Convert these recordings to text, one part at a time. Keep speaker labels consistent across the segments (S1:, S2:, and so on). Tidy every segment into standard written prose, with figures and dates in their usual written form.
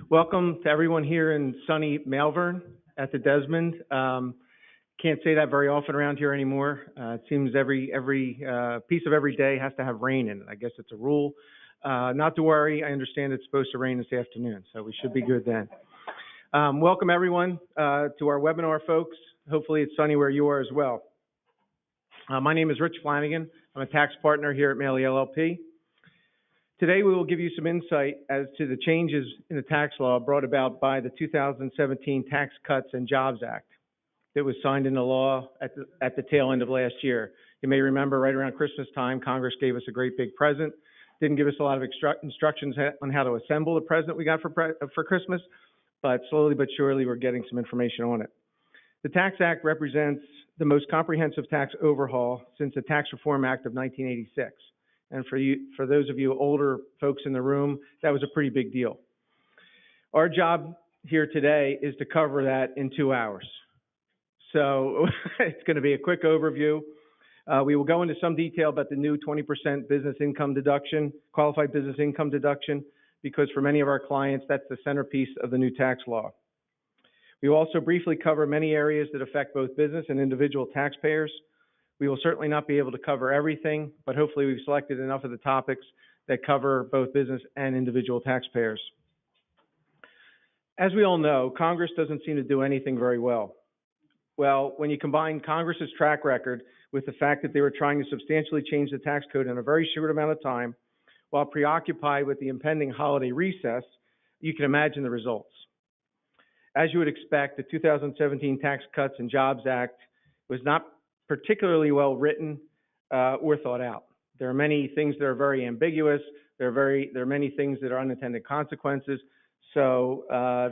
S1: Welcome to everyone here in sunny Malvern at the Desmond. Can't say that very often around here anymore. It seems every piece of every day has to have rain in it. I guess it's a rule. Not to worry. I understand it's supposed to rain this afternoon, so we should be good then. Welcome everyone to our webinar, folks. Hopefully it's sunny where you are as well. My name is Rich Flanagan. I'm a tax partner here at Maley LLP. Today, we will give you some insight as to the changes in the tax law brought about by the 2017 Tax Cuts and Jobs Act that was signed into law at the tail end of last year. You may remember right around Christmas time, Congress gave us a great big present. Didn't give us a lot of instructions on how to assemble the present we got for Christmas, but slowly but surely, we're getting some information on it. The Tax Act represents the most comprehensive tax overhaul since the Tax Reform Act of 1986. And for those of you older folks in the room, that was a pretty big deal. Our job here today is to cover that in 2 hours. So it's going to be a quick overview. We will go into some detail about the new 20% business income deduction, qualified business income deduction, because for many of our clients, that's the centerpiece of the new tax law. We will also briefly cover many areas that affect both business and individual taxpayers. We will certainly not be able to cover everything, but hopefully we've selected enough of the topics that cover both business and individual taxpayers. As we all know, Congress doesn't seem to do anything very well. Well, when you combine Congress's track record with the fact that they were trying to substantially change the tax code in a very short amount of time, while preoccupied with the impending holiday recess, you can imagine the results. As you would expect, the 2017 Tax Cuts and Jobs Act was not particularly well written or thought out. There are many things that are very ambiguous. There are many things that are unintended consequences. So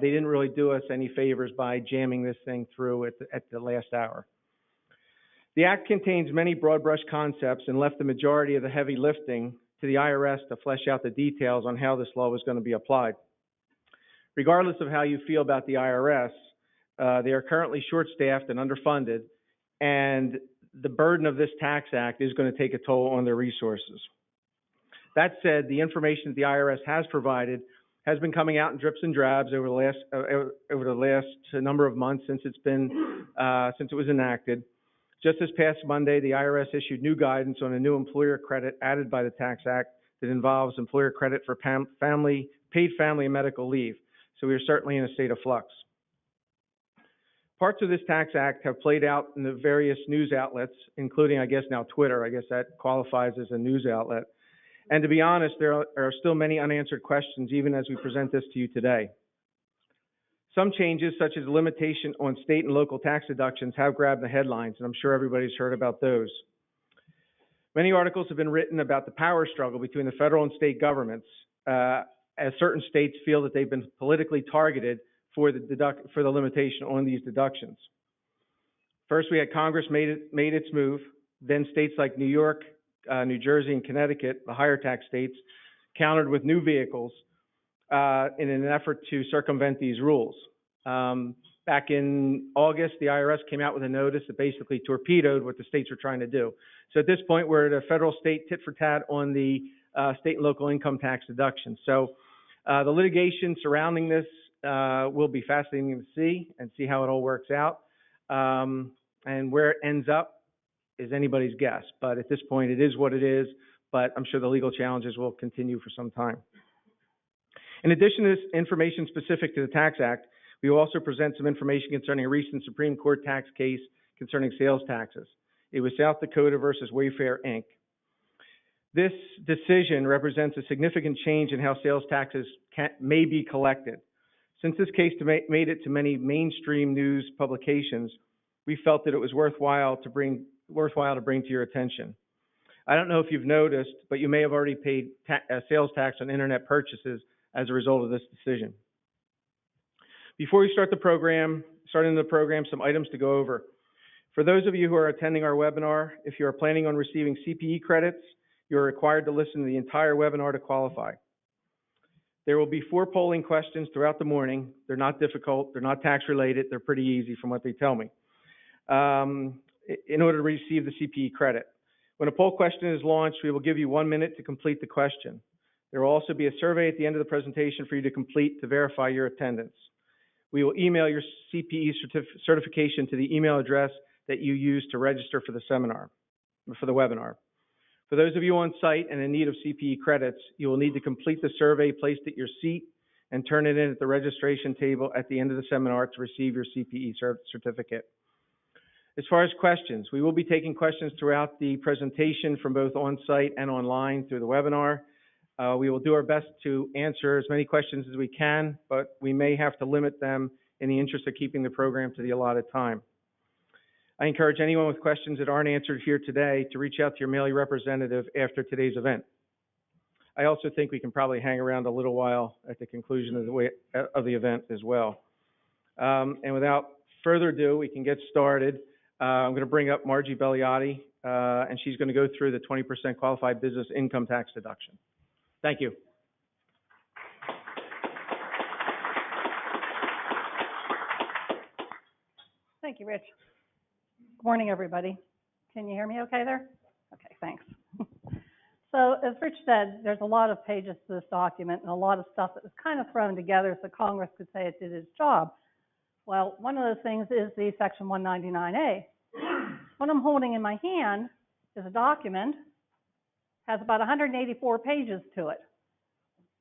S1: they didn't really do us any favors by jamming this thing through at the last hour. The act contains many broad brush concepts and left the majority of the heavy lifting to the IRS to flesh out the details on how this law was going to be applied. Regardless of how you feel about the IRS, they are currently short-staffed and underfunded, and the burden of this tax act is going to take a toll on their resources. That said, the information that the IRS has provided has been coming out in drips and drabs over the last number of months since it was enacted. Just this past Monday, the IRS issued new guidance on a new employer credit added by the Tax Act that involves employer credit for paid family and medical leave. So we are certainly in a state of flux. Parts of this tax act have played out in the various news outlets, including, I guess, now Twitter. I guess that qualifies as a news outlet. And to be honest, there are still many unanswered questions, even as we present this to you today. Some changes, such as the limitation on state and local tax deductions, have grabbed the headlines, and I'm sure everybody's heard about those. Many articles have been written about the power struggle between the federal and state governments, as certain states feel that they've been politically targeted for the limitation on these deductions. First, we had Congress made its move. Then states like New York, New Jersey, and Connecticut, the higher tax states, countered with new vehicles in an effort to circumvent these rules. Back in August, the IRS came out with a notice that basically torpedoed what the states were trying to do. So at this point, we're at a federal-state tit-for-tat on the state and local income tax deduction. So the litigation surrounding this will be fascinating to see how it all works out. And where it ends up is anybody's guess. But at this point, it is what it is. But I'm sure the legal challenges will continue for some time. In addition to this information specific to the Tax Act, we will also present some information concerning a recent Supreme Court tax case concerning sales taxes. It was South Dakota versus Wayfair, Inc. This decision represents a significant change in how sales taxes may be collected. Since this case made it to many mainstream news publications, we felt that it was worthwhile to bring to your attention. I don't know if you've noticed, but you may have already paid sales tax on internet purchases as a result of this decision. Before we start the program, some items to go over. For those of you who are attending our webinar, if you are planning on receiving CPE credits, you are required to listen to the entire webinar to qualify. There will be 4 polling questions throughout the morning. They're not difficult. They're not tax related. They're pretty easy from what they tell me. In order to receive the CPE credit. When a poll question is launched, we will give you 1 minute to complete the question. There will also be a survey at the end of the presentation for you to complete to verify your attendance. We will email your CPE certification to the email address that you used to register for the webinar. For those of you on site and in need of CPE credits, you will need to complete the survey placed at your seat and turn it in at the registration table at the end of the seminar to receive your CPE certificate. As far as questions, we will be taking questions throughout the presentation from both on-site and online through the webinar. We will do our best to answer as many questions as we can, but we may have to limit them in the interest of keeping the program to the allotted time. I encourage anyone with questions that aren't answered here today to reach out to your mailing representative after today's event. I also think we can probably hang around a little while at the conclusion of the event as well. And without further ado, we can get started. I'm going to bring up Margie Belliati, and she's going to go through the 20% qualified business income tax deduction. Thank you.
S2: Thank you, Rich. Good morning, everybody. Can you hear me okay there? Okay, thanks. So as Rich said, there's a lot of pages to this document and a lot of stuff that was kind of thrown together so Congress could say it did its job. Well, one of those things is the Section 199A. What I'm holding in my hand is a document, has about 184 pages to it.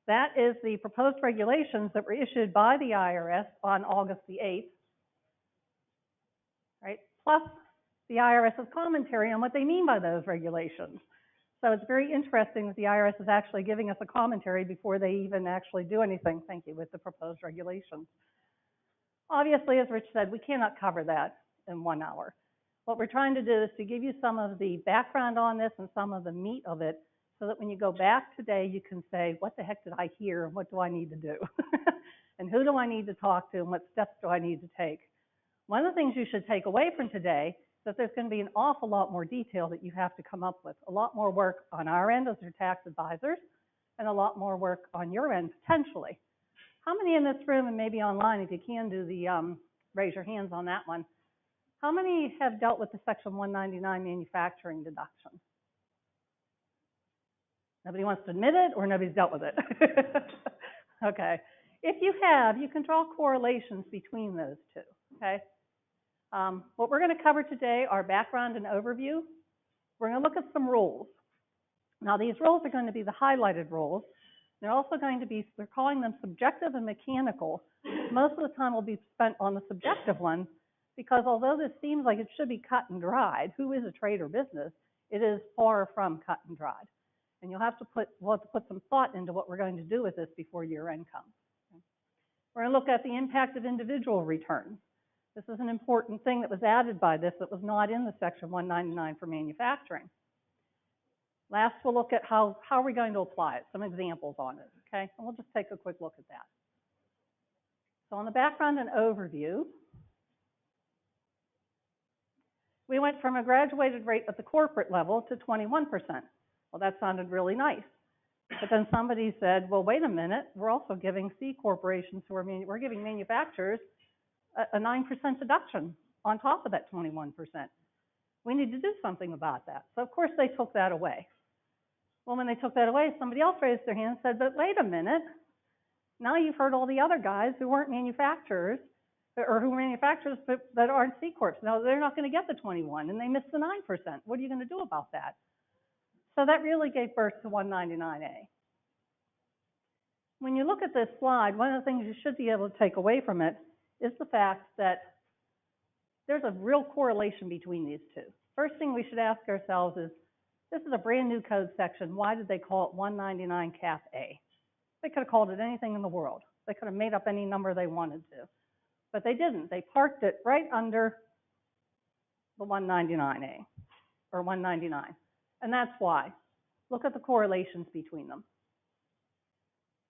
S2: That is the proposed regulations that were issued by the IRS on August the 8th, right? Plus the IRS's commentary on what they mean by those regulations. So it's very interesting that the IRS is actually giving us a commentary before they even actually do anything, thank you, with the proposed regulations. Obviously, as Rich said, we cannot cover that in 1 hour. What we're trying to do is to give you some of the background on this and some of the meat of it so that when you go back today, you can say, what the heck did I hear and what do I need to do? And who do I need to talk to and what steps do I need to take? One of the things you should take away from today is that there's going to be an awful lot more detail that you have to come up with, a lot more work on our end as your tax advisors and a lot more work on your end potentially. How many in this room and maybe online, if you can do the raise your hands on that one, how many have dealt with the Section 199 manufacturing deduction? Nobody wants to admit it or nobody's dealt with it? Okay. If you have, you can draw correlations between those two, okay? What we're going to cover today are background and overview. We're going to look at some rules. Now, these rules are going to be the highlighted rules. They're also going to be, we're calling them subjective and mechanical. Most of the time will be spent on the subjective ones because although this seems like it should be cut and dried, who is a trade or business, it is far from cut and dried. And we'll have to put some thought into what we're going to do with this before year end comes. Okay. We're going to look at the impact of individual returns. This is an important thing that was added by this that was not in the Section 199 for manufacturing. Last, we'll look at how are we going to apply it, some examples on it, okay? And we'll just take a quick look at that. So on the background and overview, we went from a graduated rate at the corporate level to 21%. Well, that sounded really nice. But then somebody said, well, wait a minute, we're also giving C corporations who are, we're giving manufacturers a 9% deduction on top of that 21%. We need to do something about that. So, of course, they took that away. Well, when they took that away, somebody else raised their hand and said, but wait a minute. Now you've heard all the other guys who weren't manufacturers or who were manufacturers but that aren't C Corps. Now, they're not going to get the 21, and they missed the 9%. What are you going to do about that? So that really gave birth to 199A. When you look at this slide, one of the things you should be able to take away from it is the fact that there's a real correlation between these two. First thing we should ask ourselves is, this is a brand new code section. Why did they call it 199 Cap A? They could have called it anything in the world. They could have made up any number they wanted to. But they didn't. They parked it right under the 199A, or 199. And that's why. Look at the correlations between them.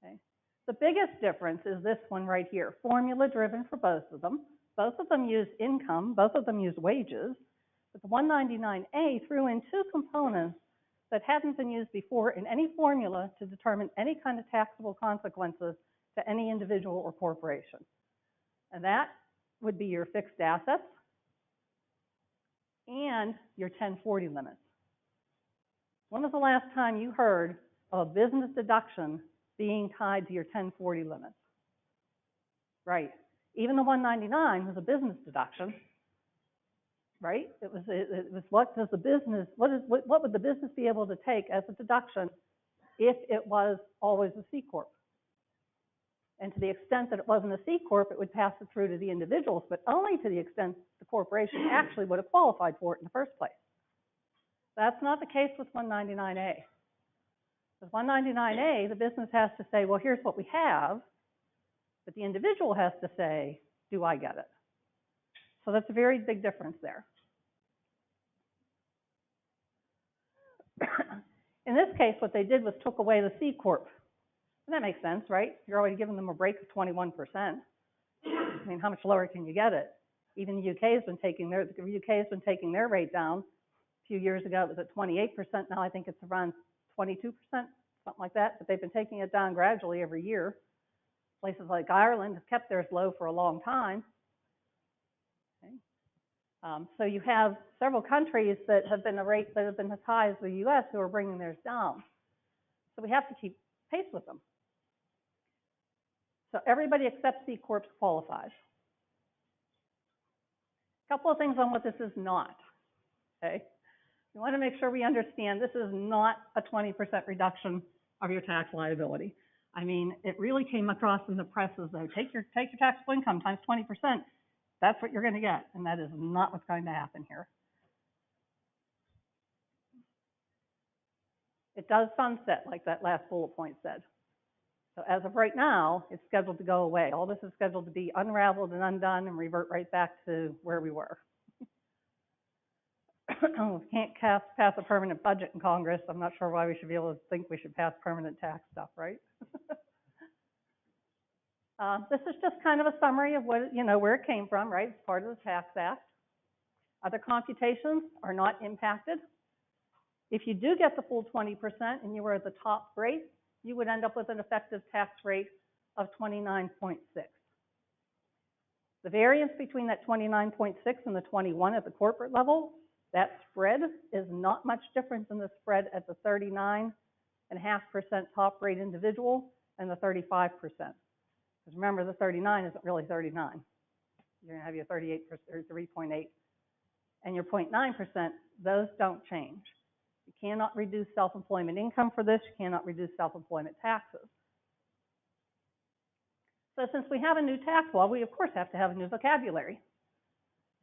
S2: Okay. The biggest difference is this one right here, formula driven for both of them. Both of them use income, both of them use wages, but the 199A threw in two components that hadn't been used before in any formula to determine any kind of taxable consequences to any individual or corporation. And that would be your fixed assets and your 1040 limits. When was the last time you heard of a business deduction being tied to your 1040 limits. Right. Even the 199 was a business deduction. Right? It was what does the business, what would the business be able to take as a deduction if it was always a C Corp? And to the extent that it wasn't a C Corp, it would pass it through to the individuals, but only to the extent the corporation actually would have qualified for it in the first place. That's not the case with 199A. With 199A, the business has to say, well, here's what we have, but the individual has to say, do I get it? So that's a very big difference there. In this case, what they did was took away the C Corp. And that makes sense, right? You're already giving them a break of 21%. I mean, how much lower can you get it? Even the UK has been taking their rate down. A few years ago, it was at 28%. Now I think it's around 22%, something like that. But they've been taking it down gradually every year. Places like Ireland have kept theirs low for a long time. Okay. So you have several countries that have been as high as the U.S. who are bringing theirs down. So we have to keep pace with them. So everybody except C Corps qualifies. A couple of things on what this is not. Okay, we want to make sure we understand this is not a 20% reduction of your tax liability. I mean, it really came across in the press as though take your taxable income times 20%. That's what you're going to get, and that is not what's going to happen here. It does sunset, like that last bullet point said. So as of right now, it's scheduled to go away. All this is scheduled to be unraveled and undone and revert right back to where we were. We can't pass a permanent budget in Congress. I'm not sure why we should be able to think we should pass permanent tax stuff, right? This is just kind of a summary of what, where it came from, right? It's part of the Tax Act. Other computations are not impacted. If you do get the full 20% and you were at the top rate, you would end up with an effective tax rate of 29.6. The variance between that 29.6 and the 21 at the corporate level, that spread is not much different than the spread at the 39.5% top rate individual and the 35%. Because remember, the 39 isn't really 39. You're going to have your 38% or 3.8. And your 0.9%, those don't change. You cannot reduce self-employment income for this. You cannot reduce self-employment taxes. So since we have a new tax law, we of course have to have a new vocabulary.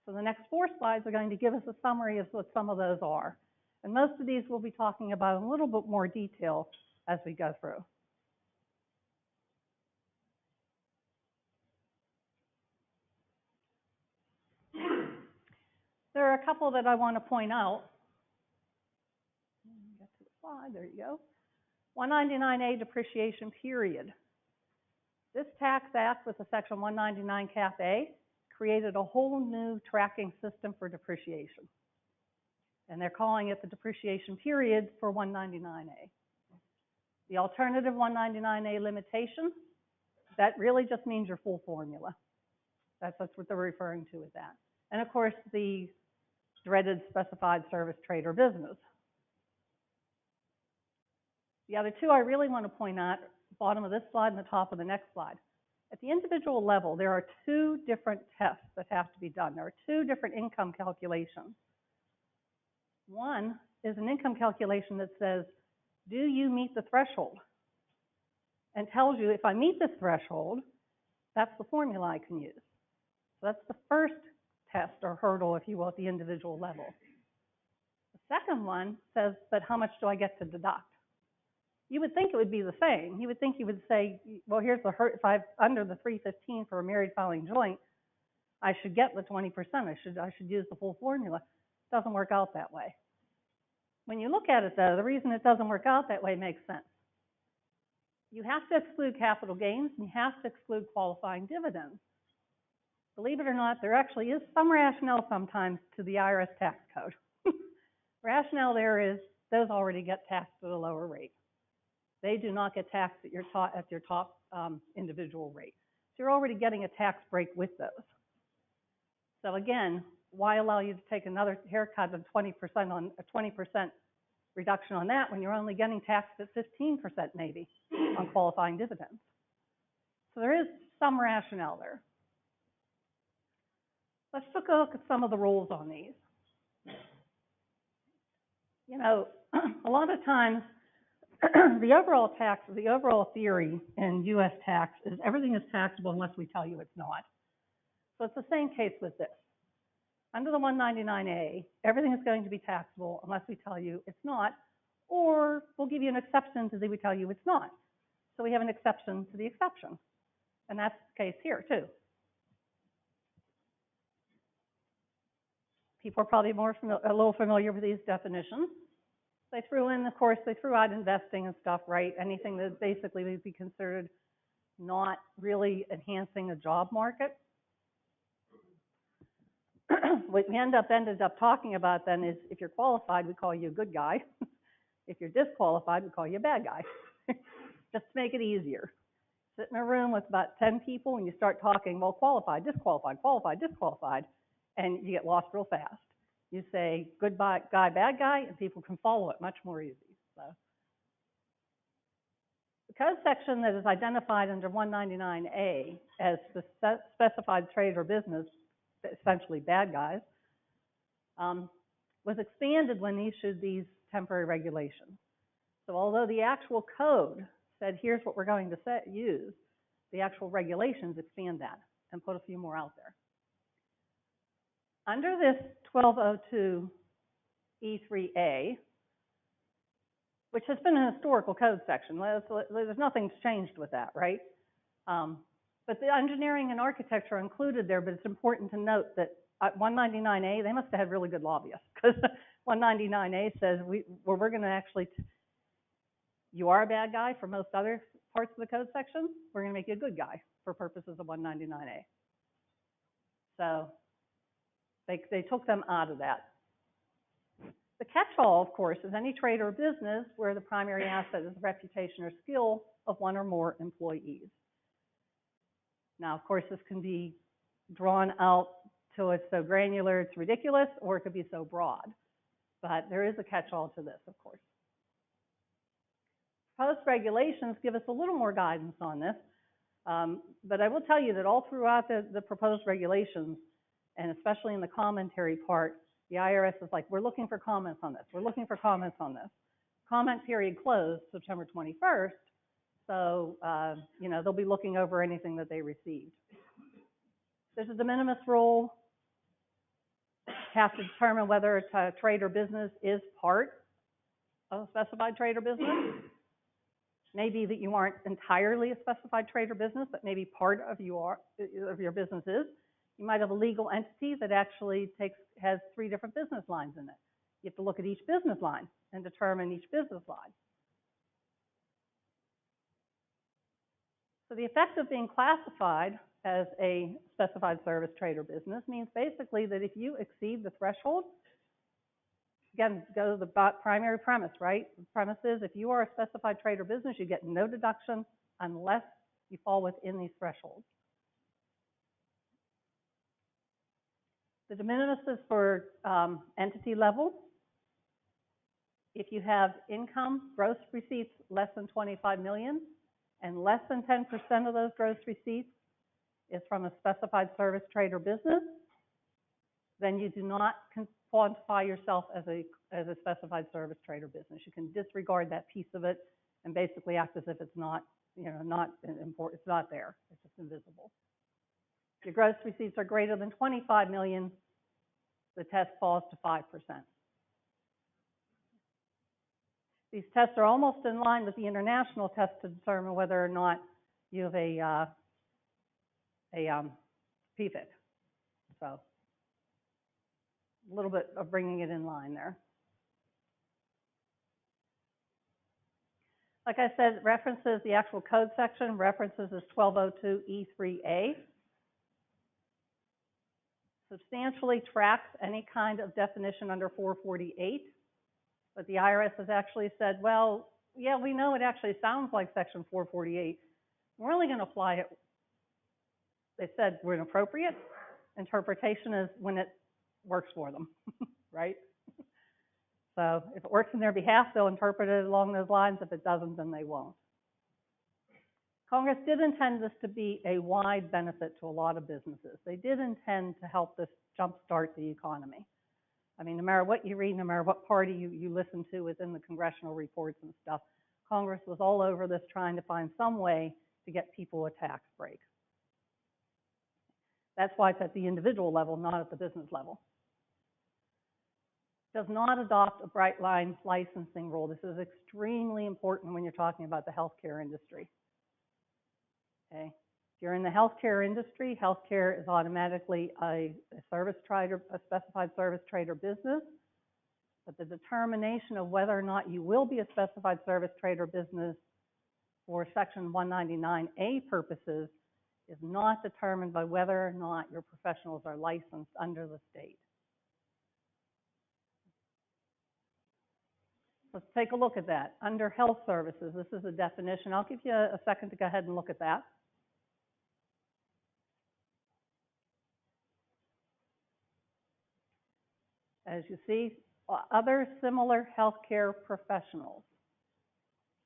S2: So the next 4 slides are going to give us a summary of what some of those are. And most of these we'll be talking about in a little bit more detail as we go through. There are a couple that I want to point out. Get to the slide, there you go. 199A depreciation period. This Tax Act with the Section 199 Cap A created a whole new tracking system for depreciation. And they're calling it the depreciation period for 199A. The alternative 199A limitation, that really just means your full formula. That's what they're referring to with that. And of course, the dreaded specified service trade or business. The other two I really want to point out, bottom of this slide and the top of the next slide. At the individual level, there are 2 different tests that have to be done. There are 2 different income calculations. One is an income calculation that says, do you meet the threshold? And tells you if I meet this threshold, that's the formula I can use. So that's the first test or hurdle, if you will, at the individual level. The second one says, but how much do I get to deduct? You would think it would be the same. You would think you would say, well, here's the if I'm under the 315 for a married filing joint, I should get the 20%. I should use the full formula. It doesn't work out that way. When you look at it, though, the reason it doesn't work out that way makes sense. You have to exclude capital gains, and you have to exclude qualifying dividends. Believe it or not, there actually is some rationale sometimes to the IRS tax code. Rationale there is those already get taxed at a lower rate. They do not get taxed at your top individual rate. So you're already getting a tax break with those. So again, why allow you to take another haircut of 20% on a 20% reduction on that when you're only getting taxed at 15% maybe on qualifying dividends. So there is some rationale there. Let's take a look at some of the rules on these. You know, a lot of times the overall theory in U.S. tax is everything is taxable unless we tell you it's not. So it's the same case with this. Under the 199A, everything is going to be taxable unless we tell you it's not, or we'll give you an exception to we tell you it's not. So we have an exception to the exception, and that's the case here too. People are probably a little familiar with these definitions. They threw in, of course, they threw out investing and stuff, right? Anything that basically would be considered not really enhancing a job market. What we ended up talking about then is if you're qualified, we call you a good guy. If you're disqualified, we call you a bad guy. Just to make it easier. Sit in a room with about 10 people and you start talking, well, qualified, disqualified, qualified, disqualified, and you get lost real fast. You say good guy, bad guy, and people can follow it much more easy. So the code section that is identified under 199A as the specified trade or business, essentially bad guys, was expanded when they issued these temporary regulations. So although the actual code said, here's what we're going to use, the actual regulations expand that and put a few more out there. Under this 1202E3A, which has been an historical code section, there's nothing changed with that, right? But the engineering and architecture are included there, but it's important to note that 199A, they must have had really good lobbyists, because 199A says, we're going to actually, you are a bad guy for most other parts of the code section, we're going to make you a good guy for purposes of 199A. So they took them out of that. The catch-all, of course, is any trade or business where the primary asset is the reputation or skill of one or more employees. Now, of course, this can be drawn out till it's so granular it's ridiculous, or it could be so broad. But there is a catch-all to this, of course. Proposed regulations give us a little more guidance on this. But I will tell you that all throughout the proposed regulations, and especially in the commentary part, the IRS is like, we're looking for comments on this. We're looking for comments on this. Comment period closed September 21st. So, you know, they'll be looking over anything that they received. There's a de minimis rule. You have to determine whether it's a trade or business is part of a specified trade or business. Maybe that you aren't entirely a specified trade or business, but maybe part of your business is. You might have a legal entity that actually has 3 different business lines in it. You have to look at each business line and determine each business line. So the effect of being classified as a specified service, trade, or business means basically that if you exceed the threshold, again, go to the primary premise, right? The premise is if you are a specified trade or business, you get no deduction unless you fall within these thresholds. The de minimis is for entity level. If you have income, gross receipts less than 25 million, and less than 10% of those gross receipts is from a specified service, trade, or business, then you do not quantify yourself as a specified service, trade, or business. You can disregard that piece of it and basically act as if it's not, you know, not important. It's not there. It's just invisible. If your gross receipts are greater than 25 million, the test falls to 5%. These tests are almost in line with the international test to determine whether or not you have a PFIC. So a little bit of bringing it in line there. Like I said, references the actual code section, references is 1202E3A. Substantially tracks any kind of definition under 448. But the IRS has actually said, well, yeah, we know it actually sounds like Section 448. We're only going to apply it. They said we're an appropriate interpretation is when it works for them, right? So if it works in their behalf, they'll interpret it along those lines. If it doesn't, then they won't. Congress did intend this to be a wide benefit to a lot of businesses. They did intend to help this jumpstart the economy. I mean, no matter what you read, no matter what party you listen to within the congressional reports and stuff, Congress was all over this trying to find some way to get people a tax break. That's why it's at the individual level, not at the business level. Does not adopt a bright line licensing rule. This is extremely important when you're talking about the healthcare industry. Okay. If you're in the healthcare industry, healthcare is automatically a service trade or a specified service trade or business. But the determination of whether or not you will be a specified service trade or business for Section 199A purposes is not determined by whether or not your professionals are licensed under the state. Let's take a look at that. Under health services, this is a definition. I'll give you a second to go ahead and look at that. As you see, other similar healthcare professionals.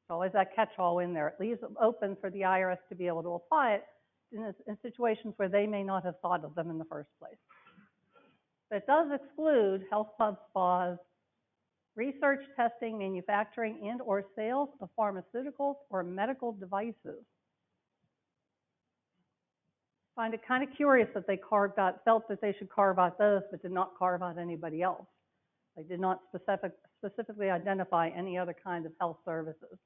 S2: There's always that catch-all in there. It leaves it open for the IRS to be able to apply it in situations where they may not have thought of them in the first place. But it does exclude health clubs, spas, research, testing, manufacturing, and or sales of pharmaceuticals or medical devices. I find it kind of curious that they felt that they should carve out those, but did not carve out anybody else. They did not specifically identify any other kind of health services.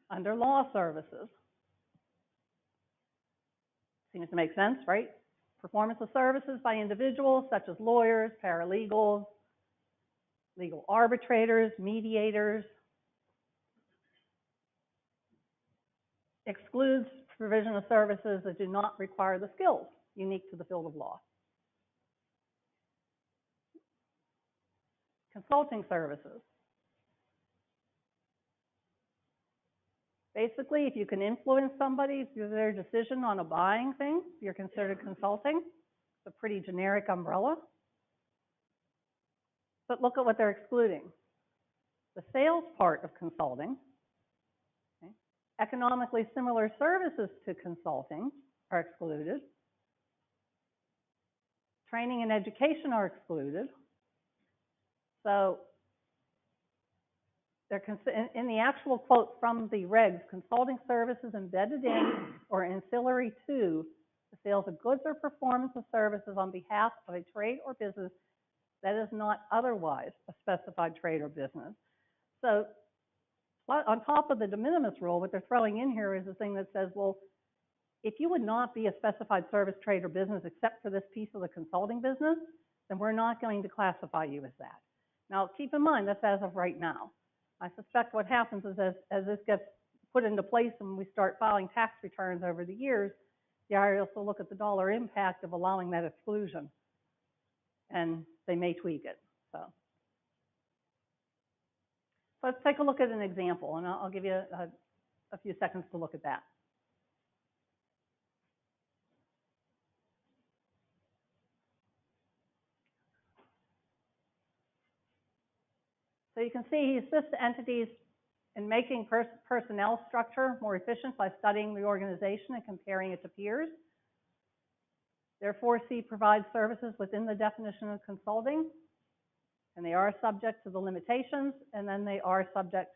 S2: Under law services, seems to make sense, right? Performance of services by individuals such as lawyers, paralegals, legal arbitrators, mediators. Excludes provision of services that do not require the skills unique to the field of law. Consulting services. Basically, if you can influence somebody through their decision on a buying thing, you're considered consulting. It's a pretty generic umbrella. But look at what they're excluding. The sales part of consulting, okay, economically similar services to consulting are excluded. Training and education are excluded. So they're in the actual quote from the regs, consulting services embedded in or ancillary to the sales of goods or performance of services on behalf of a trade or business that is not otherwise a specified trade or business. So on top of the de minimis rule, what they're throwing in here is a thing that says, well, if you would not be a specified service, trade, or business except for this piece of the consulting business, then we're not going to classify you as that. Now, keep in mind, that's as of right now. I suspect what happens is as this gets put into place and we start filing tax returns over the years, the IRS will look at the dollar impact of allowing that exclusion, and they may tweak it. So let's take a look at an example, and I'll give you a few seconds to look at that. So you can see he assists entities in making personnel structure more efficient by studying the organization and comparing it to peers. Therefore, C provides services within the definition of consulting, and they are subject to the limitations, and then they are subject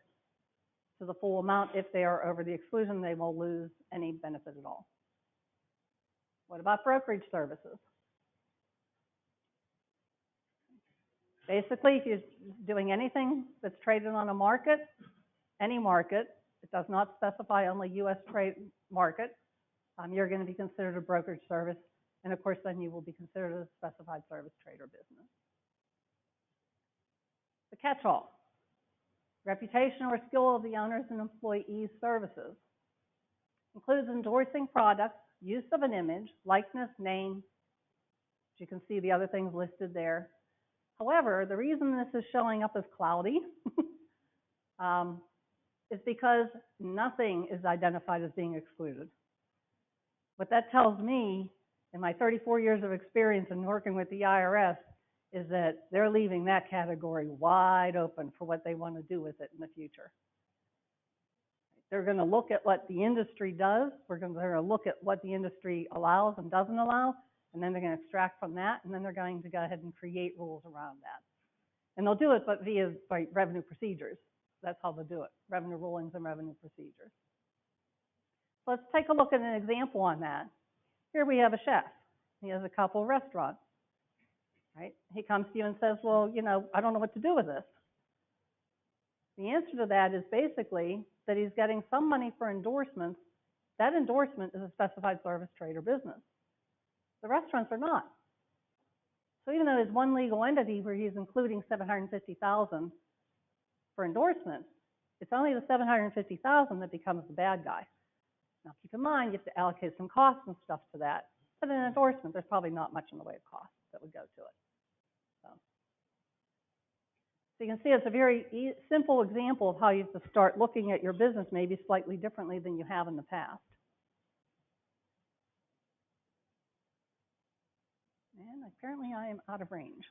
S2: to the full amount. If they are over the exclusion, they will lose any benefit at all. What about brokerage services? Basically, if you're doing anything that's traded on a market, any market, it does not specify only U.S. trade market, you're going to be considered a brokerage service. And of course, then you will be considered a specified service, trade, or business. The catch-all. Reputation or skill of the owners and employees' services. Includes endorsing products, use of an image, likeness, name. As you can see, the other things listed there. However, the reason this is showing up as cloudy is because nothing is identified as being excluded. What that tells me, in my 34 years of experience in working with the IRS, is that they're leaving that category wide open for what they want to do with it in the future. They're going to look at what the industry does. They're going to look at what the industry allows and doesn't allow, and then they're going to extract from that, and then they're going to go ahead and create rules around that. And they'll do it but via revenue procedures. That's how they'll do it, revenue rulings and revenue procedures. Let's take a look at an example on that. Here we have a chef. He has a couple restaurants, right? He comes to you and says, well, you know, I don't know what to do with this. The answer to that is basically that he's getting some money for endorsements. That endorsement is a specified service, trade, or business. The restaurants are not. So even though there's one legal entity where he's including $750,000 for endorsements, it's only the $750,000 that becomes the bad guy. Now keep in mind, you have to allocate some costs and stuff to that. But in an endorsement, there's probably not much in the way of cost that would go to it. So you can see it's a very simple example of how you have to start looking at your business maybe slightly differently than you have in the past. And apparently I am out of range.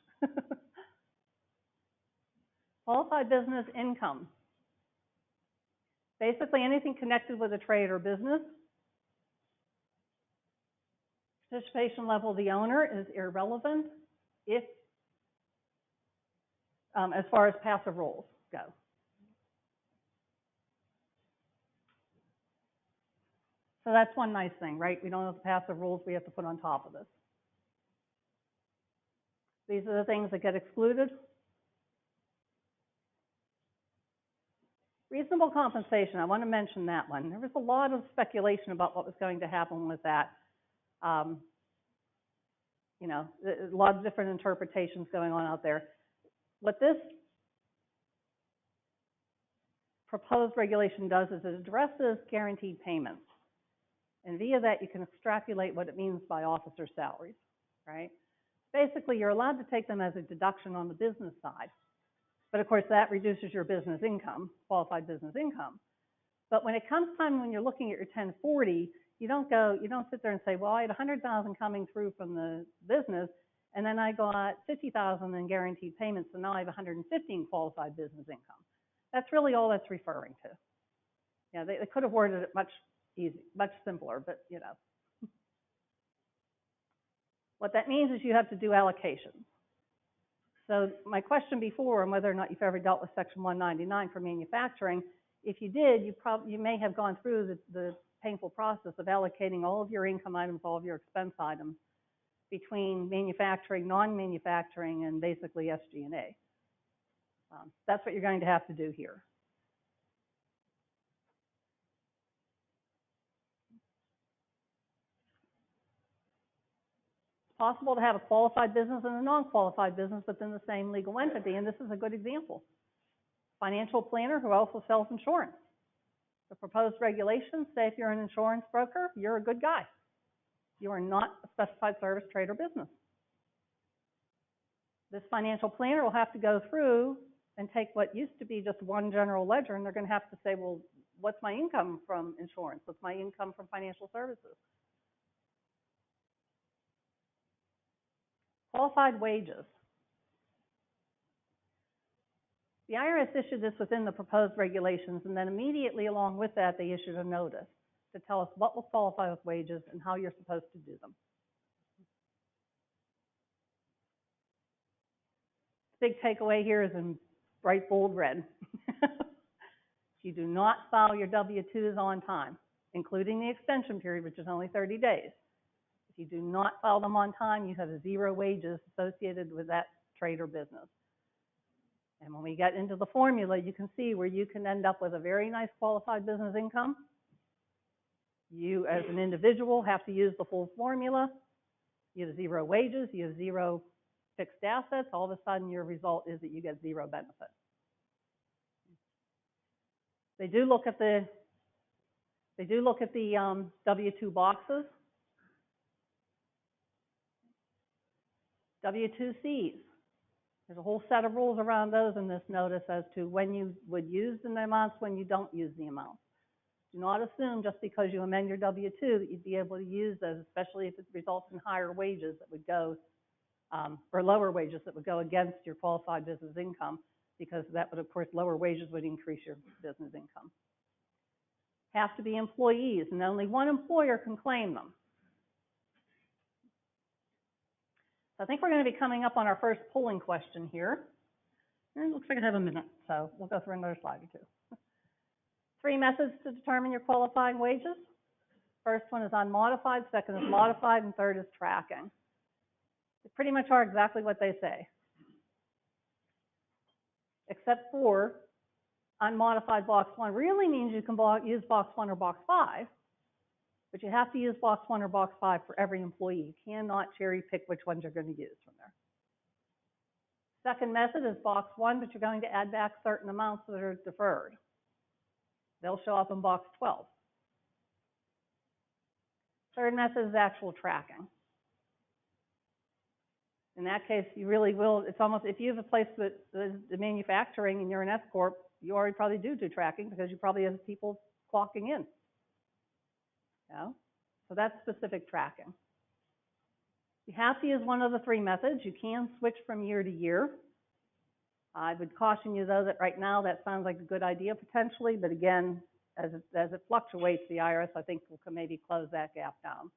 S2: Qualified business income. Basically anything connected with a trade or business. Participation level of the owner is irrelevant if as far as passive roles go. So that's one nice thing, right? We don't have the passive rules we have to put on top of this. These are the things that get excluded. Reasonable compensation, I want to mention that one. There was a lot of speculation about what was going to happen with that. You know, a lot of different interpretations going on out there. What this proposed regulation does is it addresses guaranteed payments. And via that, you can extrapolate what it means by officer salaries, right? Basically, you're allowed to take them as a deduction on the business side. But of course, that reduces your business income, qualified business income. But when it comes time when you're looking at your 1040, you don't sit there and say, well, I had 100,000 coming through from the business, and then I got 50,000 in guaranteed payments, so now I have 115 qualified business income. That's really all that's referring to. Yeah, they could have worded it much simpler, but you know. What that means is you have to do allocations. So my question before on whether or not you've ever dealt with Section 199 for manufacturing, if you did, you may have gone through the painful process of allocating all of your income items, all of your expense items between manufacturing, non-manufacturing, and basically SG&A. That's what you're going to have to do here. It's possible to have a qualified business and a non-qualified business within the same legal entity, and this is a good example. Financial planner who also sells insurance. The proposed regulations say if you're an insurance broker, you're a good guy. You are not a specified service, trade, or business. This financial planner will have to go through and take what used to be just one general ledger, and they're going to have to say, well, what's my income from insurance? What's my income from financial services? Qualified wages. The IRS issued this within the proposed regulations, and then immediately along with that, they issued a notice to tell us what will qualify with wages and how you're supposed to do them. The big takeaway here is in bright bold red. You do not file your W-2s on time, including the extension period, which is only 30 days. If you do not file them on time, you have zero wages associated with that trade or business. And when we get into the formula, you can see where you can end up with a very nice qualified business income. You, as an individual, have to use the full formula. You have zero wages, you have zero fixed assets. All of a sudden, your result is that you get zero benefit. They do look at the W-2 boxes. W-2Cs. There's a whole set of rules around those in this notice as to when you would use the amounts, when you don't use the amounts. Do not assume just because you amend your W-2 that you'd be able to use those, especially if it results in higher wages that would go, or lower wages that would go against your qualified business income, because that would, of course, lower wages would increase your business income. Have to be employees, and only one employer can claim them. So I think we're going to be coming up on our first polling question here. And it looks like I have a minute, so we'll go through another slide or two. 3 methods to determine your qualifying wages. First one is unmodified, second is modified, and third is tracking. They pretty much are exactly what they say, except for unmodified box 1 really means you can use box 1 or box 5, but you have to use box 1 or box 5 for every employee. You cannot cherry pick which ones you're going to use from there. Second method is box 1, but you're going to add back certain amounts that are deferred. They'll show up in box 12. Third method is actual tracking. In that case, you really will, it's almost, if you have a place that is manufacturing and you're an S Corp, you already probably do tracking because you probably have people clocking in. You know? So that's specific tracking. You have to use one of the 3 methods. You can switch from year to year. I would caution you, though, that right now that sounds like a good idea potentially, but again, as it fluctuates, the IRS, I think, will maybe close that gap down.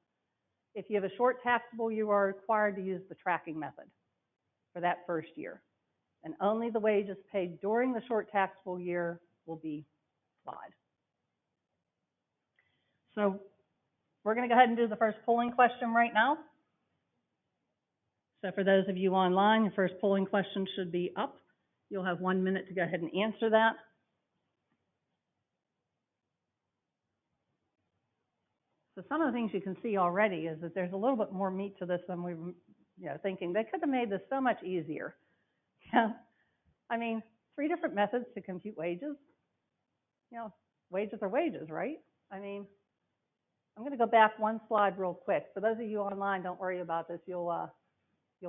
S2: If you have a short taxable, you are required to use the tracking method for that first year. And only the wages paid during the short taxable year will be applied. So we're going to go ahead and do the first polling question right now. So for those of you online, your first polling question should be up. You'll have 1 minute to go ahead and answer that. So some of the things you can see already is that there's a little bit more meat to this than we were thinking. They could have made this so much easier. Yeah. I mean, 3 different methods to compute wages. You know, wages are wages, right? I mean, I'm going to go back 1 slide real quick. For those of you online, don't worry about this. You'll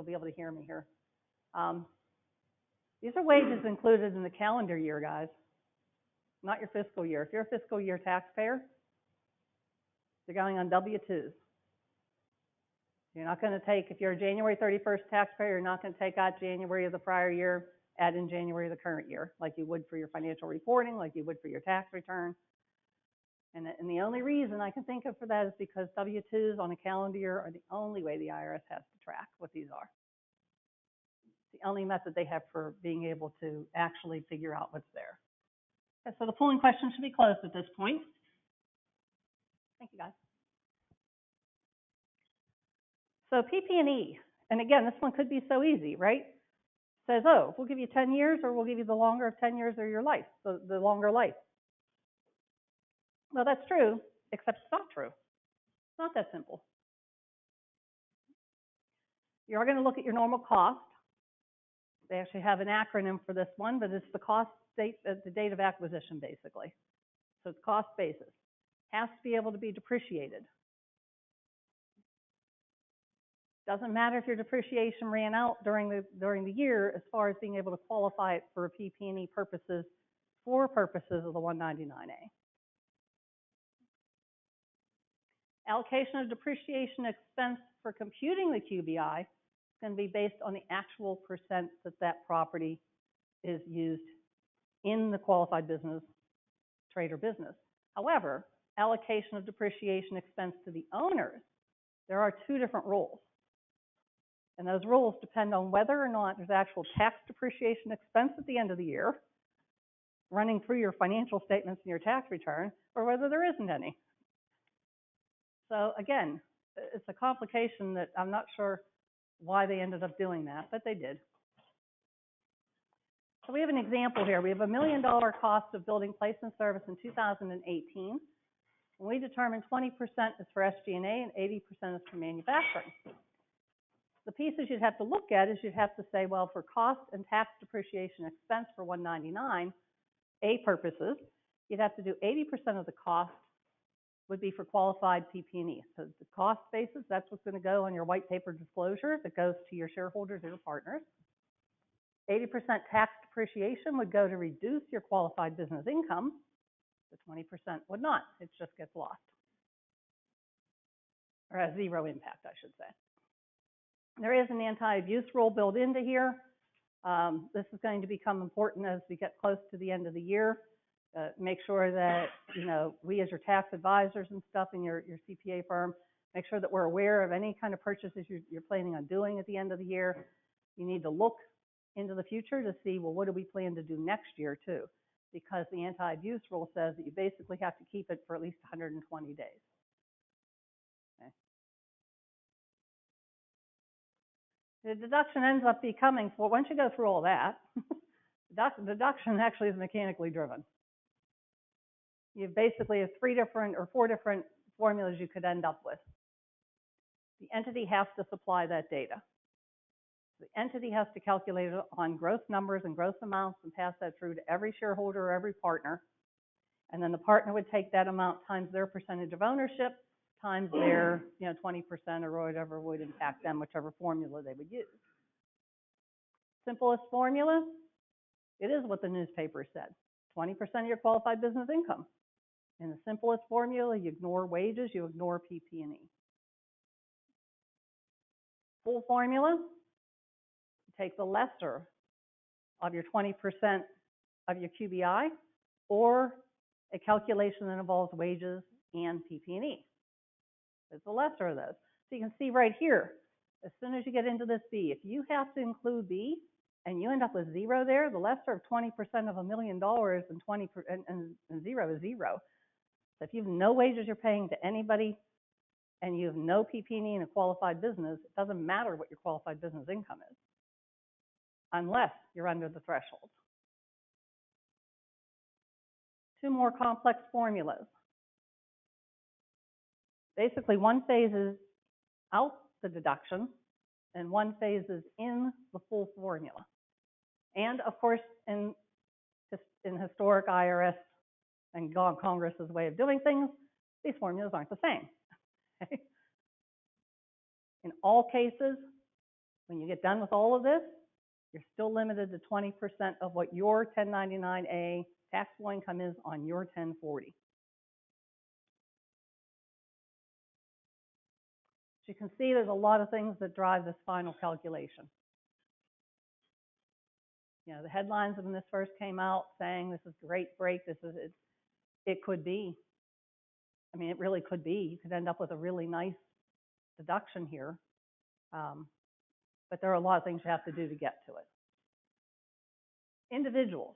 S2: be able to hear me here. These are wages included in the calendar year, guys, not your fiscal year. If you're a fiscal year taxpayer, you're going on W-2s. You're not going to take, if you're a January 31st taxpayer, you're not going to take out January of the prior year, add in January of the current year, like you would for your financial reporting, like you would for your tax return. And the only reason I can think of for that is because W-2s on a calendar year are the only way the IRS has to track what these are. It's the only method they have for being able to actually figure out what's there. Okay, so the polling question should be closed at this point. Thank you, guys. So PP&E, and again, this one could be so easy, right? Says, oh, we'll give you 10 years or we'll give you the longer of 10 years of your life, the longer life. Well, that's true, except it's not true. It's not that simple. You are going to look at your normal cost. They actually have an acronym for this one, but it's the cost date, the date of acquisition, basically. So it's cost basis. Has to be able to be depreciated. Doesn't matter if your depreciation ran out during the year as far as being able to qualify it for PP&E purposes, for purposes of the 199A. Allocation of depreciation expense for computing the QBI is going to be based on the actual percent that property is used in the qualified business, trade or business. However, allocation of depreciation expense to the owners, there are 2 different rules. And those rules depend on whether or not there's actual tax depreciation expense at the end of the year running through your financial statements and your tax return, or whether there isn't any. So again, it's a complication that I'm not sure why they ended up doing that, but they did. So we have an example here. We have $1 million cost of building, place, and service in 2018. And we determined 20% is for SG&A and 80% is for manufacturing. The pieces you'd have to look at is you'd have to say, well, for cost and tax depreciation expense for 199A purposes, you'd have to do 80% of the cost would be for qualified PP&E. So the cost basis, that's what's going to go on your white paper disclosure that goes to your shareholders or your partners. 80% tax depreciation would go to reduce your qualified business income. The 20% would not. It just gets lost. Or has zero impact, I should say. There is an anti-abuse rule built into here. This is going to become important as we get close to the end of the year. Make sure that, we as your tax advisors and stuff in your CPA firm, make sure that we're aware of any kind of purchases you're planning on doing at the end of the year. You need to look into the future to see, well, what do we plan to do next year too? Because the anti-abuse rule says that you basically have to keep it for at least 120 days. Okay. The deduction ends up becoming, well, once you go through all that, deduction actually is mechanically driven. You basically have 3 different or 4 different formulas you could end up with. The entity has to supply that data. The entity has to calculate it on gross numbers and gross amounts and pass that through to every shareholder or every partner. And then the partner would take that amount times their percentage of ownership times their 20% or whatever would impact them, whichever formula they would use. Simplest formula, it is what the newspaper said, 20% of your qualified business income. In the simplest formula, you ignore wages, you ignore PP&E. Full formula, take the lesser of your 20% of your QBI or a calculation that involves wages and PP&E. It's the lesser of those. So you can see right here, as soon as you get into this B, if you have to include B and you end up with 0 there, the lesser of 20% of $1 million and 0 is 0. So if you have no wages you're paying to anybody and you have no PP&E in a qualified business, it doesn't matter what your qualified business income is, unless you're under the threshold. 2 more complex formulas. Basically, one phases out the deduction and one phases in the full formula. And of course, in historic IRS and Congress's way of doing things, these formulas aren't the same. Okay? In all cases, when you get done with all of this, you're still limited to 20% of what your 1099-A taxable income is on your 1040. As you can see, there's a lot of things that drive this final calculation. The headlines when this first came out saying this is a great break, it could be. I mean, it really could be. You could end up with a really nice deduction here. But there are a lot of things you have to do to get to it. Individuals.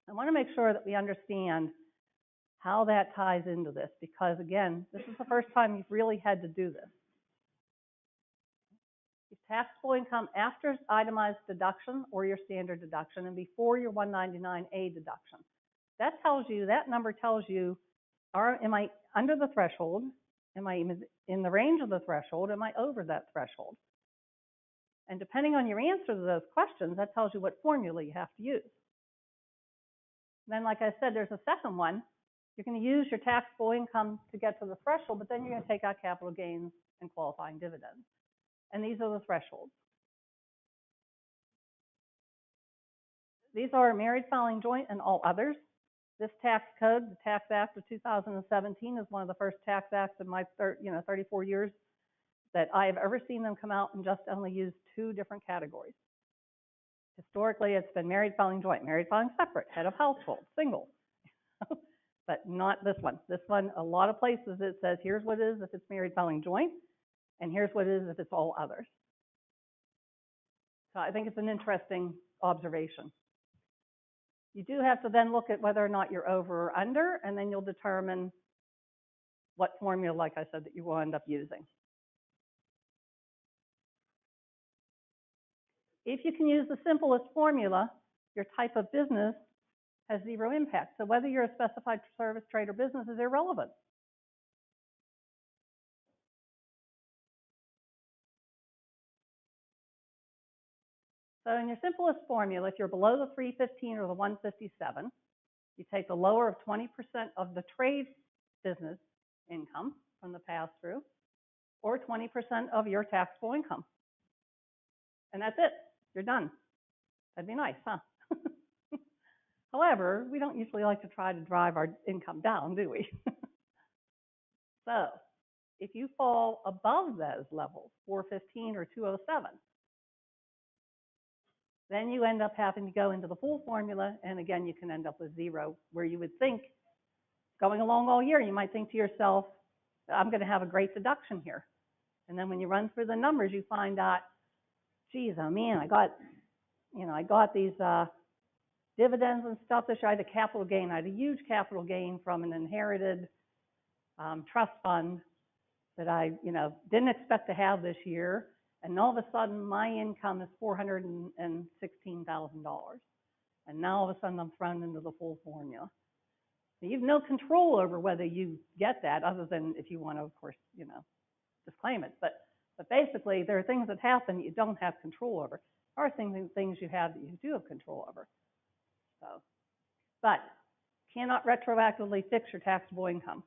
S2: I want to make sure that we understand how that ties into this, because again, this is the first time you've really had to do this. Your taxable income after itemized deduction or your standard deduction and before your 199A deduction. That number tells you, am I under the threshold? Am I in the range of the threshold? Am I over that threshold? And depending on your answer to those questions, that tells you what formula you have to use. And then, like I said, there's a second one. You're going to use your taxable income to get to the threshold, but then you're going to take out capital gains and qualifying dividends. And these are the thresholds. These are married, filing joint, and all others. This tax code, the Tax Act of 2017, is one of the first tax acts in my 34 years that I have ever seen them come out and just only use 2 different categories. Historically, it's been married, filing joint, married, filing separate, head of household, single. But not this one. This one, a lot of places it says, here's what it is if it's married, filing joint, and here's what it is if it's all others. So I think it's an interesting observation. You do have to then look at whether or not you're over or under, and then you'll determine what formula, like I said, that you will end up using. If you can use the simplest formula, your type of business has 0 impact. So whether you're a specified service, trade, or business is irrelevant. So in your simplest formula, if you're below the 315 or the 157, you take the lower of 20% of the trade business income from the pass-through, or 20% of your taxable income. And that's it. You're done. That'd be nice, huh? However, we don't usually like to try to drive our income down, do we? So if you fall above those levels, 415 or 207, then you end up having to go into the full formula, and again, you can end up with zero, where you would think, going along all year, you might think to yourself, I'm going to have a great deduction here. And then when you run through the numbers, you find out, geez, oh man, I got these dividends and stuff this year. I had a capital gain. I had a huge capital gain from an inherited trust fund that I, didn't expect to have this year. And all of a sudden, my income is $416,000. And now all of a sudden, I'm thrown into the full formula. So you have no control over whether you get that, other than if you want to, of course, disclaim it. But basically, there are things that happen that you don't have control over. There are things you have that you do have control over. So, but cannot retroactively fix your taxable income.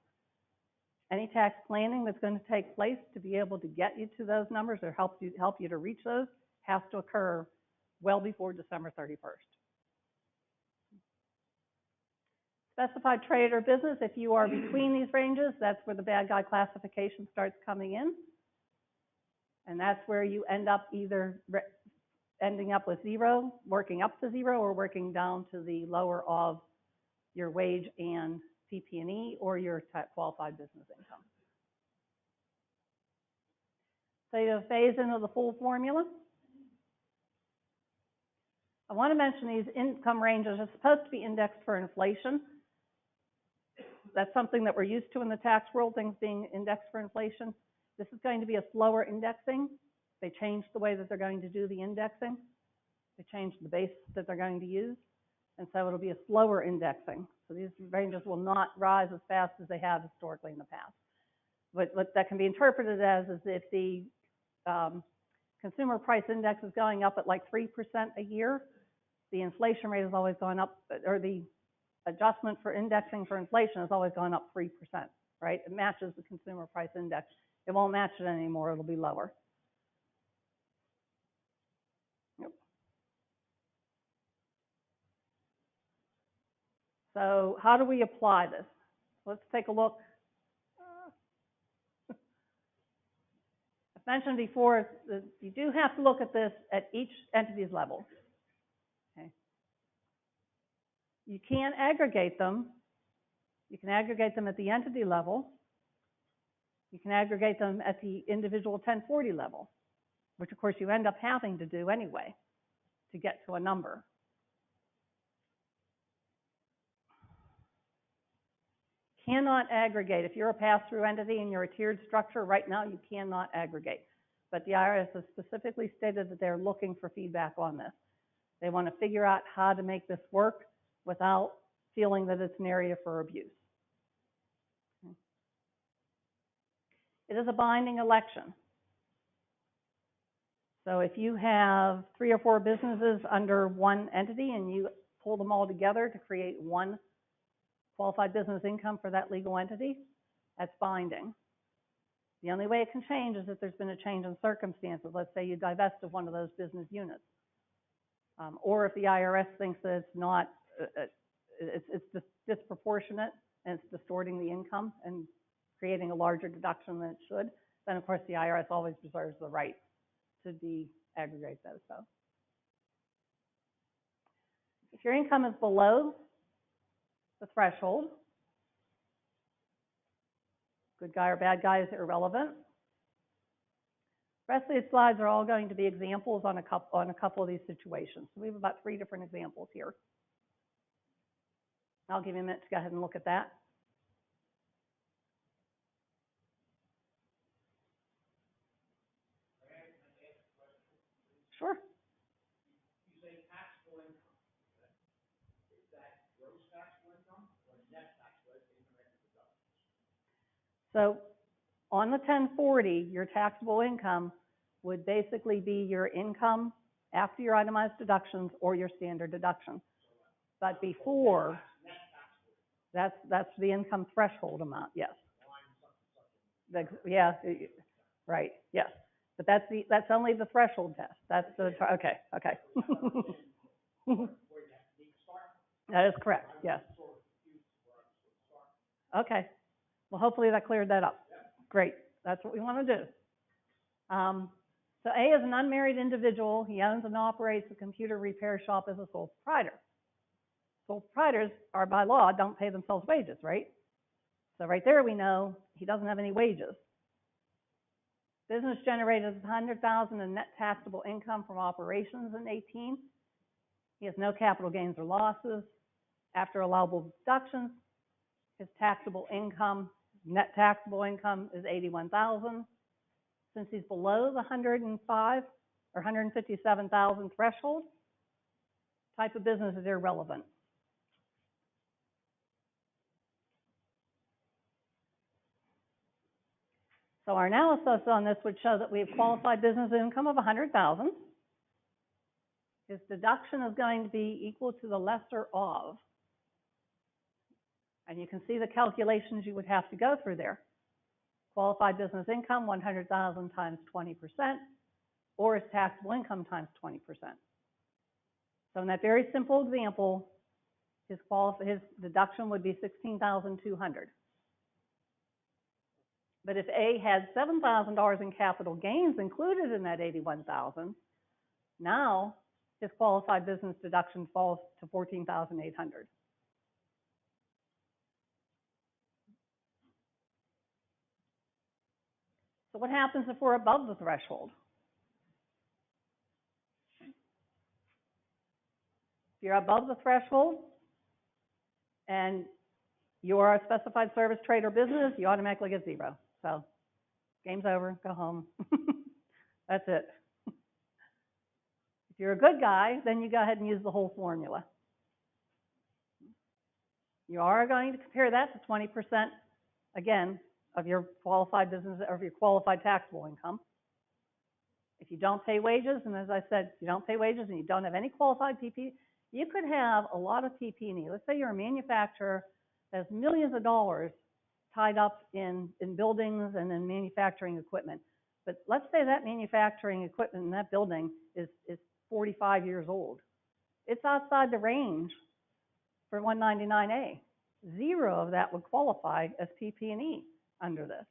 S2: Any tax planning that's going to take place to be able to get you to those numbers or help you to reach those has to occur well before December 31st. Specified trade or business, if you are between these ranges, that's where the bad guy classification starts coming in. And that's where you end up either ending up with zero, working up to zero, or working down to the lower of your wage and PP&E or your qualified business income. So you phase into the full formula. I want to mention these income ranges are supposed to be indexed for inflation. That's something that we're used to in the tax world, things being indexed for inflation. This is going to be a slower indexing. They changed the way that they're going to do the indexing. They changed the base that they're going to use. And so it'll be a slower indexing. So these ranges will not rise as fast as they have historically in the past. What that can be interpreted as is if the consumer price index is going up at like 3% a year, the inflation rate has always gone up, or the adjustment for indexing for inflation has always gone up 3%, right? It matches the consumer price index. It won't match it anymore. It'll be lower. Yep. So how do we apply this? Let's take a look. I've mentioned before that you do have to look at this at each entity's level. Okay. You can aggregate them. You can aggregate them at the entity level. You can aggregate them at the individual 1040 level, which of course you end up having to do anyway to get to a number. Cannot aggregate. If you're a pass-through entity and you're a tiered structure, right now you cannot aggregate. But the IRS has specifically stated that they're looking for feedback on this. They want to figure out how to make this work without feeling that it's an area for abuse. It is a binding election. So if you have 3 or 4 businesses under one entity and you pull them all together to create one qualified business income for that legal entity, that's binding. The only way it can change is if there's been a change in circumstances. Let's say you divest of one of those business units. Or if the IRS thinks that it's not, it's disproportionate and it's distorting the income and creating a larger deduction than it should, then of course the IRS always reserves the right to de-aggregate those. So if your income is below the threshold, good guy or bad guy is irrelevant. The rest of these slides are all going to be examples on a couple of these situations. So we have about 3 different examples here. I'll give you a minute to go ahead and look at that. Sure.
S3: You say taxable income. Is that gross taxable income or net taxable income after deductions?
S2: So on the 1040, your taxable income would basically be your income after your itemized deductions or your standard deduction. But before, that's the income threshold amount, yes. Yeah, right, yes. But that's only the threshold test. That's the, okay. That is correct, yes. Okay, well, hopefully that cleared that up. Great, that's what we want to do. So A is an unmarried individual. He owns and operates a computer repair shop as a sole proprietor. Sole proprietors are by law don't pay themselves wages, right? So right there we know he doesn't have any wages. Business generated $100,000 in net taxable income from operations in 18. He has no capital gains or losses. After allowable deductions, his taxable income, net taxable income is $81,000. Since he's below the 105 or 157,000 threshold, type of business is irrelevant. So our analysis on this would show that we have qualified business income of 100,000. His deduction is going to be equal to the lesser of. And you can see the calculations you would have to go through there. Qualified business income, 100,000 times 20%, or his taxable income times 20%. So in that very simple example, his deduction would be $16,200. But if A had $7,000 in capital gains included in that $81,000, now his qualified business deduction falls to $14,800. So what happens if we're above the threshold? If you're above the threshold and you're a specified service trade or business, you automatically get zero. So game's over, go home. That's it. If you're a good guy, then you go ahead and use the whole formula. You are going to compare that to 20%, again, of your qualified business, or of your qualified taxable income. If you don't pay wages, and as I said, if you don't pay wages and you don't have any qualified PP, you could have a lot of PP&E. Let's say you're a manufacturer that has millions of dollars tied up in buildings and in manufacturing equipment. But let's say that manufacturing equipment in that building is 45 years old. It's outside the range for 199A. Zero of that would qualify as PP&E under this.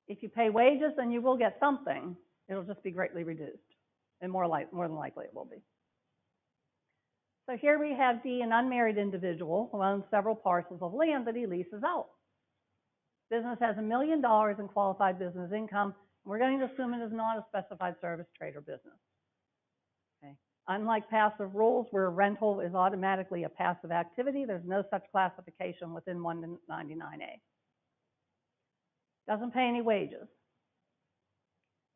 S2: If you pay wages, then you will get something. It'll just be greatly reduced, and more than likely it will be. So here we have D, an unmarried individual who owns several parcels of land that he leases out. Business has $1 million in qualified business income, and we're going to assume it is not a specified service trade or business. Okay. Unlike passive rules where rental is automatically a passive activity, there's no such classification within 199A. Doesn't pay any wages.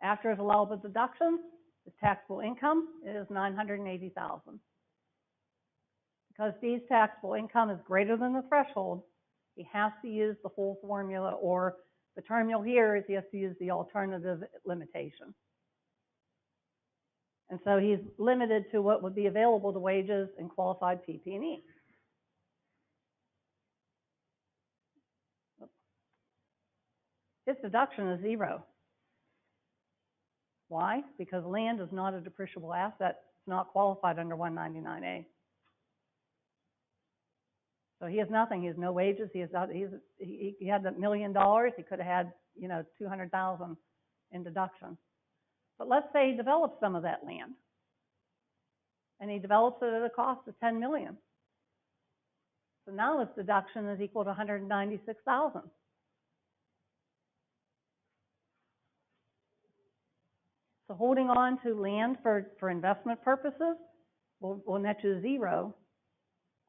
S2: After his allowable deductions, his taxable income is $980,000. Because D's taxable income is greater than the threshold, he has to use the full formula, or the term you'll hear is he has to use the alternative limitation. And so he's limited to what would be available to wages and qualified PP&E. His deduction is zero. Why? Because land is not a depreciable asset. It's not qualified under 199A. So he has nothing. He has no wages. He had that $1 million. He could have had, $200,000 in deduction. But let's say he develops some of that land, and he develops it at a cost of $10 million. So now his deduction is equal to $196,000. So holding on to land for investment purposes will net you zero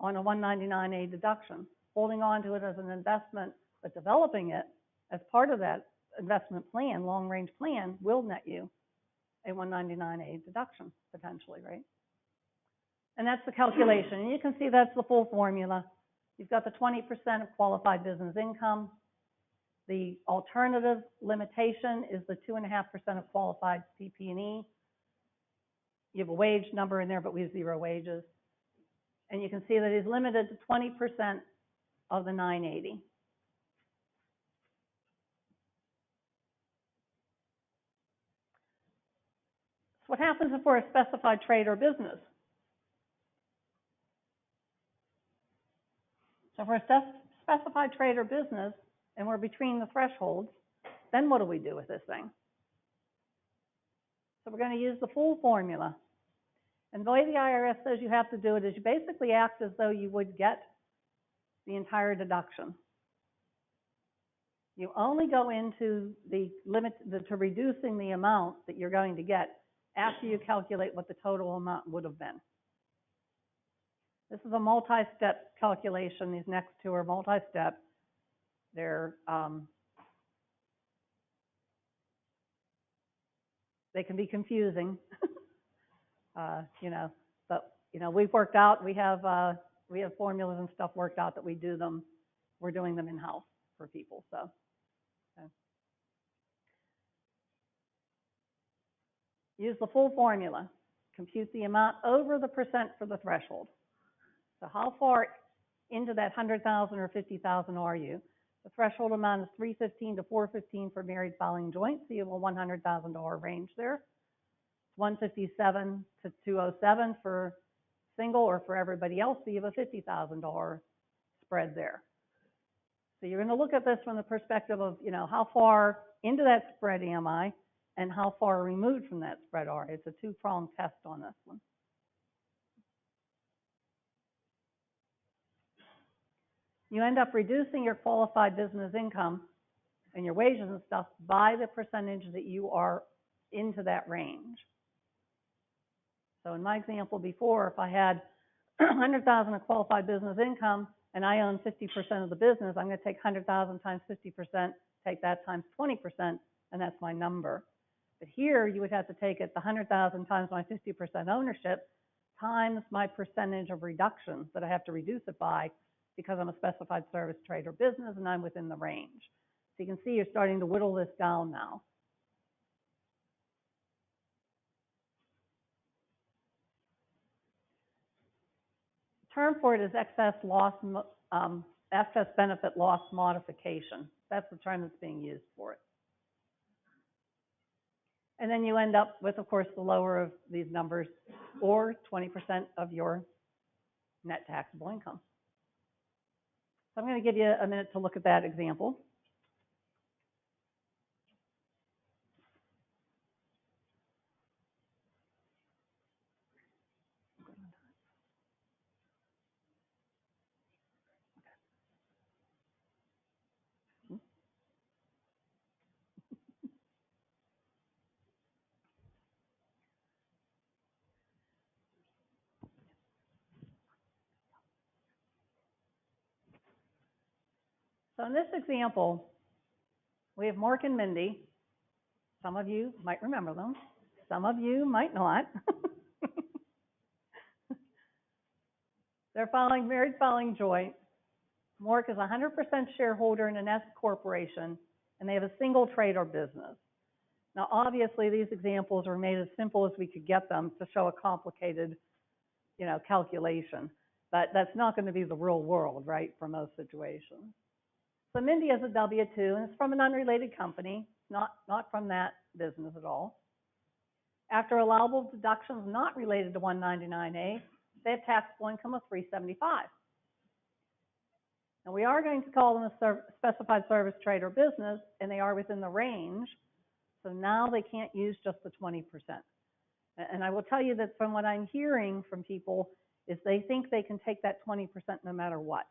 S2: on a 199A deduction. Holding on to it as an investment, but developing it as part of that investment plan, long-range plan, will net you a 199A deduction, potentially, right? And that's the calculation. And you can see that's the full formula. You've got the 20% of qualified business income. The alternative limitation is the 2.5% of qualified PP&E. You have a wage number in there, but we have zero wages. And you can see that he's limited to 20% of the 980. what happens if we're a specified trade or business? So if we're a specified trade or business and we're between the thresholds, then what do we do with this thing? So we're going to use the full formula. And the way the IRS says you have to do it is you basically act as though you would get the entire deduction. You only go into the limit, to reducing the amount that you're going to get after you calculate what the total amount would have been. This is a multi-step calculation. These next two are multi-step. They're they can be confusing, you know. But you know, we've worked out. We have formulas and stuff worked out that we do them. We're doing them in house for people. So. Okay. Use the full formula. Compute the amount over the percent for the threshold. So how far into that 100,000 or 50,000 are you? The threshold amount is 315 to 415 for married filing joint, so you have a $100,000 range there. 157 to 207 for single, or for everybody else, so you have a $50,000 spread there. So you're going to look at this from the perspective of, you know, how far into that spread am I, and how far removed from that spread are I? It's a two-pronged test on this one. You end up reducing your qualified business income and your wages and stuff by the percentage that you are into that range. So in my example before, if I had 100,000 of qualified business income and I own 50% of the business, I'm going to take 100,000 times 50%, take that times 20%, and that's my number. But here you would have to take it the 100,000 times my 50% ownership times my percentage of reduction that I have to reduce it by, because I'm a specified service trade or business and I'm within the range. So you can see you're starting to whittle this down now. The term for it is excess benefit loss modification. That's the term that's being used for it. And then you end up with, of course, the lower of these numbers, or 20% of your net taxable income. So I'm going to give you a minute to look at that example. So in this example, we have Mark and Mindy. Some of you might remember them. Some of you might not. They're married filing joint. Mark is 100% shareholder in an S corporation, and they have a single trade or business. Now, obviously, these examples are made as simple as we could get them to show a complicated, you know, calculation. But that's not going to be the real world, right, for most situations. So Mindy has a W-2, and it's from an unrelated company, not from that business at all. After allowable deductions not related to 199A, they have taxable income of $375. Now, we are going to call them a specified service trade or business, and they are within the range. So now they can't use just the 20%. And I will tell you that from what I'm hearing from people is they think they can take that 20% no matter what.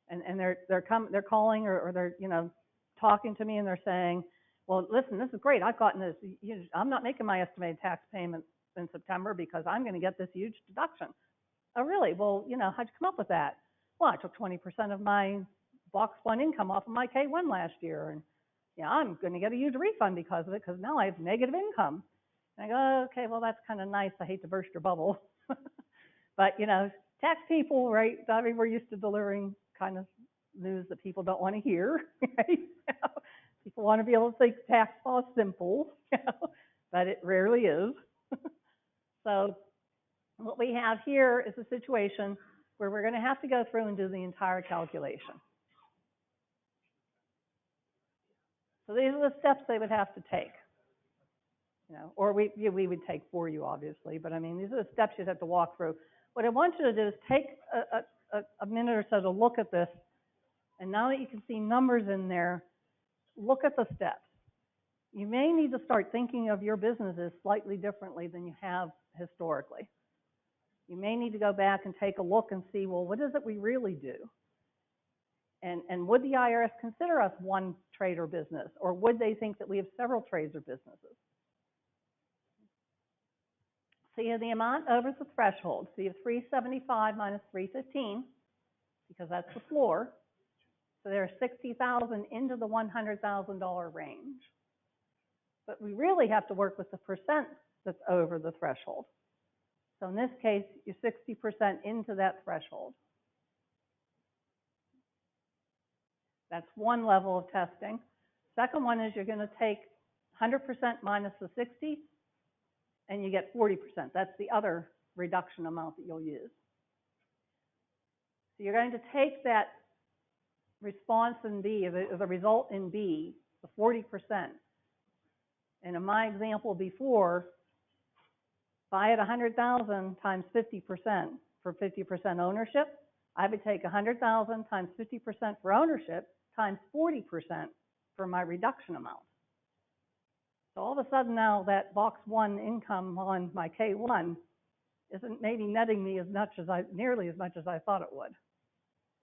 S2: And they're calling or they're, you know, talking to me, and they're saying, well, listen, this is great. I've gotten this. I'm not making my estimated tax payment in September because I'm going to get this huge deduction. Oh, really? Well, you know, how'd you come up with that? Well, I took 20% of my Box 1 income off of my K-1 last year, and yeah, I'm going to get a huge refund because of it, because now I have negative income. And I go, okay, well, that's kind of nice. I hate to burst your bubble. But, you know, tax people, right? I mean, we're used to delivering kind of news that people don't want to hear, right? People want to be able to think tax law is simple, but it rarely is. So what we have here is a situation where we're going to have to go through and do the entire calculation. So these are the steps they would have to take. you know, or we would take for you, obviously, but I mean, these are the steps you'd have to walk through. What I want you to do is take a minute or so to look at this, and now that you can see numbers in there, look at the steps. You may need to start thinking of your businesses slightly differently than you have historically. You may need to go back and take a look and see, well, what is it we really do? And would the IRS consider us one trade or business, or would they think that we have several trades or businesses? So you have the amount over the threshold. So you have 375 minus 315, because that's the floor. So there are 60,000 into the $100,000 range. But we really have to work with the percent that's over the threshold. So in this case, you're 60% into that threshold. That's one level of testing. Second one is you're going to take 100% minus the 60, and you get 40%. That's the other reduction amount that you'll use. So you're going to take that response in B, or the result in B, the 40%. And in my example before, if I had 100,000 times 50% for 50% ownership, I would take 100,000 times 50% for ownership times 40% for my reduction amount. So all of a sudden now that box 1 income on my K1 isn't maybe netting me nearly as much as I thought it would.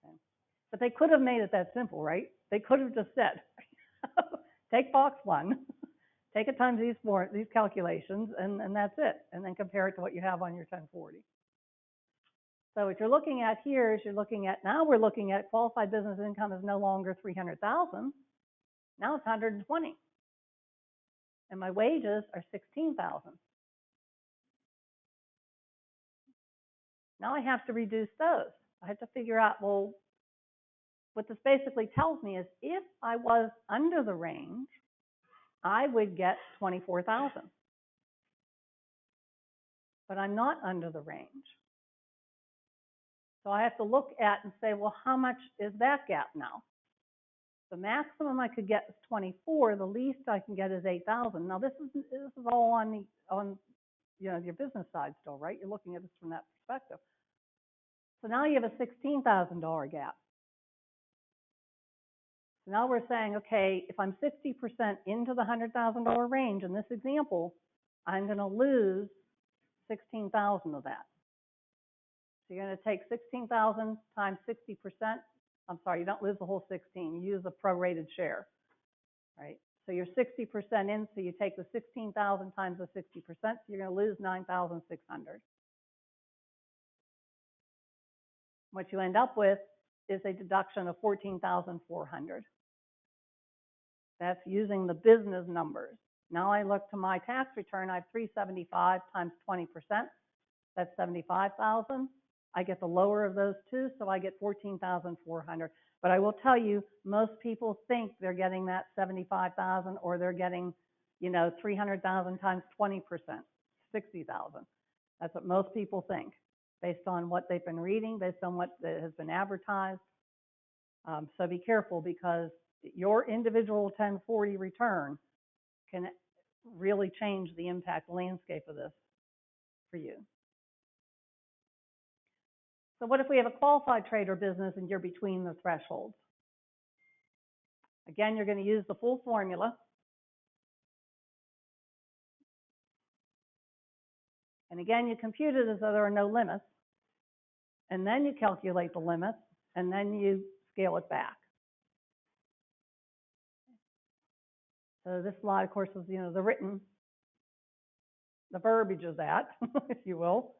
S2: Okay. But they could have made it that simple, right? They could have just said, take box 1, take it times these calculations, and that's it. And then compare it to what you have on your 1040. So what you're looking at here is now we're looking at qualified business income is no longer 300,000. Now it's 120. And my wages are 16,000. Now I have to reduce those. I have to figure out, well, what this basically tells me is if I was under the range, I would get 24,000. But I'm not under the range. So I have to look at and say, well, how much is that gap now? The maximum I could get is 24. The least I can get is 8,000. Now this is all on your business side still, right? You're looking at this from that perspective. So now you have a $16,000 gap. So now we're saying, okay, if I'm 60% into the $100,000 range in this example, I'm going to lose 16,000 of that. So you're going to take 16,000 times 60%. I'm sorry, you don't lose the whole 16. You use a prorated share, right? So you're 60% in, so you take the 16,000 times the 60%, so you're going to lose 9,600. What you end up with is a deduction of 14,400. That's using the business numbers. Now I look to my tax return. I have 375 times 20%. That's 75,000. I get the lower of those two, so I get 14,400. But I will tell you, most people think they're getting that 75,000, or they're getting, 300,000 times 20%, 60,000. That's what most people think, based on what they've been reading, based on what has been advertised. So be careful, because your individual 1040 return can really change the impact landscape of this for you. So what if we have a qualified trade or business and you're between the thresholds? Again, you're going to use the full formula. And again, you compute it as though there are no limits. And then you calculate the limits, and then you scale it back. So this slide, of course, is the verbiage of that, if you will.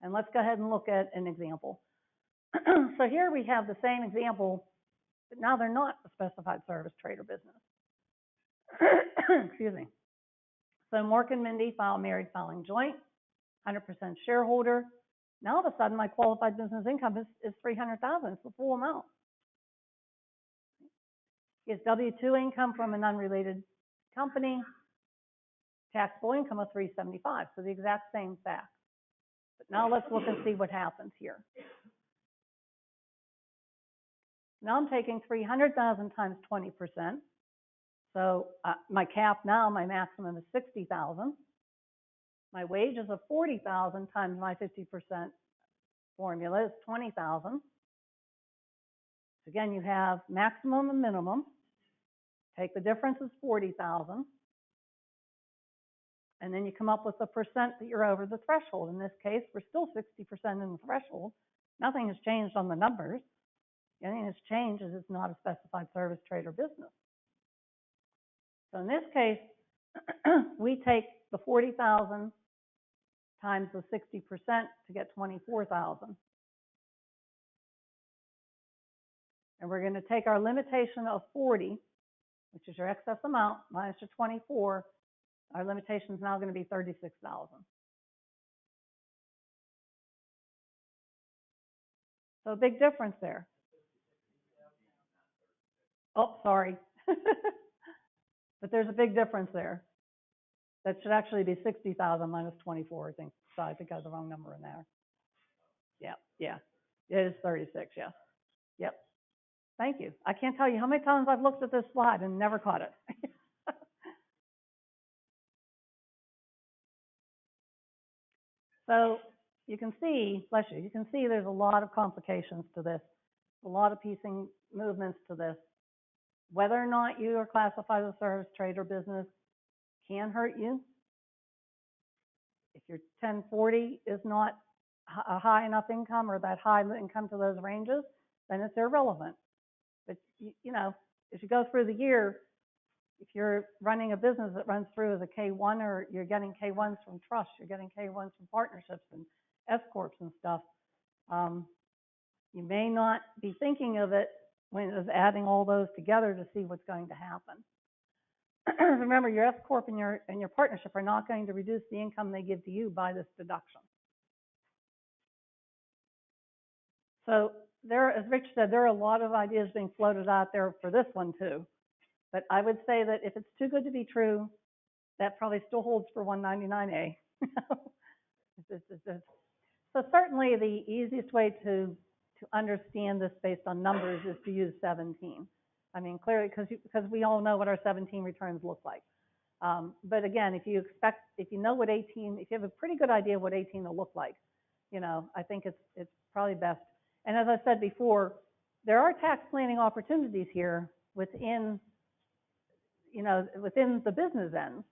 S2: And let's go ahead and look at an example. So here we have the same example, but now they're not a specified service trade or business. Excuse me. So Mork and Mindy file married filing joint, 100% shareholder. Now all of a sudden my qualified business income is 300,000. It's the full amount. It's W-2 income from an unrelated company, taxable income of 375. So the exact same fact. But now let's look and see what happens here. Now I'm taking 300,000 times 20%. So my cap now, my maximum is 60,000. My wages of 40,000 times my 50% formula is 20,000. So again, you have maximum and minimum. Take the difference is 40,000. And then you come up with the percent that you're over the threshold. In this case, we're still 60% in the threshold. Nothing has changed on the numbers. The only thing that's changed is it's not a specified service, trade, or business. So in this case, we take the 40,000 times the 60% to get 24,000. And we're going to take our limitation of 40, which is your excess amount, minus your 24. Our limitation is now going to be 36,000. So a big difference there. Oh, sorry. But there's a big difference there. That should actually be 60,000 minus 24, I think. So I think I have the wrong number in there. Yeah. It is 36, yeah. Yep. Thank you. I can't tell you how many times I've looked at this slide and never caught it. So you can see, bless you, you can see there's a lot of complications to this, a lot of piecing movements to this. Whether or not you are classified as a service, trade, or business can hurt you. If your 1040 is not a high enough income or that high income to those ranges, then it's irrelevant. But, you know, as you go through the year, if you're running a business that runs through as a K1 or you're getting K1s from trusts, you're getting K1s from partnerships and S-corps and stuff, you may not be thinking of it when it's adding all those together to see what's going to happen. Remember, your S-corp and your partnership are not going to reduce the income they give to you by this deduction. So there, as Rich said, there are a lot of ideas being floated out there for this one too. But I would say that if it's too good to be true, that probably still holds for 199A. So certainly the easiest way to understand this based on numbers is to use 17. I mean, clearly, because we all know what our 17 returns look like. But again, if you know what 18, if you have a pretty good idea what 18 will look like, you know, I think it's probably best. And as I said before, there are tax planning opportunities here within, you know, within the business ends,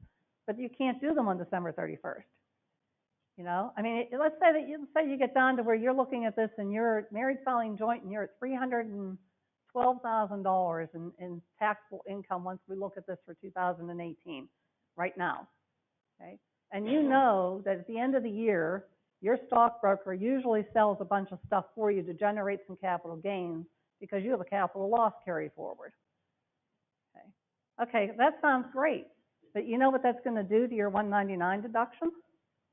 S2: but you can't do them on December 31st. You know, I mean, let's say you get down to where you're looking at this and you're married filing joint and you're at $312,000 in taxable income once we look at this for 2018, right now, okay? And you know that at the end of the year, your stockbroker usually sells a bunch of stuff for you to generate some capital gains because you have a capital loss carry forward. Okay, that sounds great, but you know what that's going to do to your 199 deduction?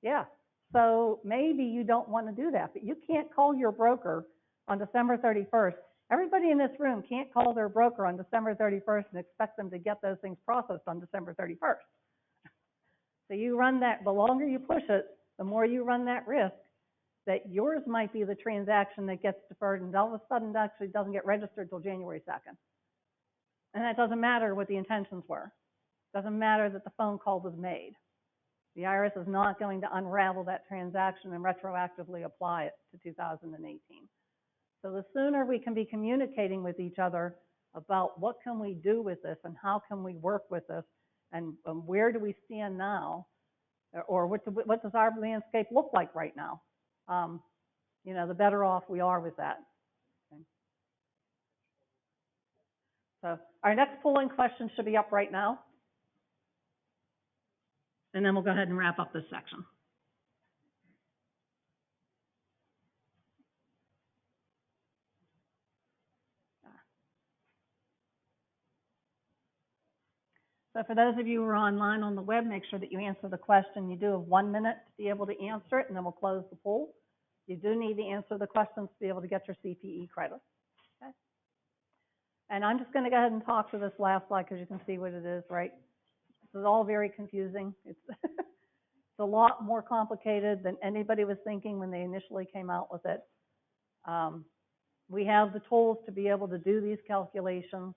S2: Yeah, so maybe you don't want to do that, but you can't call your broker on December 31st. Everybody in this room can't call their broker on December 31st and expect them to get those things processed on December 31st. So you run that, the longer you push it, the more you run that risk that yours might be the transaction that gets deferred and all of a sudden it actually doesn't get registered till January 2nd. And that doesn't matter what the intentions were. It doesn't matter that the phone call was made. The IRS is not going to unravel that transaction and retroactively apply it to 2018. So the sooner we can be communicating with each other about what can we do with this and how can we work with this and where do we stand now, or what does our landscape look like right now, you know, the better off we are with that. Okay. So our next polling question should be up right now. And then we'll go ahead and wrap up this section. So for those of you who are online on the web, make sure that you answer the question. You do have 1 minute to be able to answer it, and then we'll close the poll. You do need to answer the questions to be able to get your CPE credit. Okay? And I'm just going to go ahead and talk to this last slide because you can see what it is, right? This is all very confusing. It's, it's a lot more complicated than anybody was thinking when they initially came out with it. We have the tools to be able to do these calculations.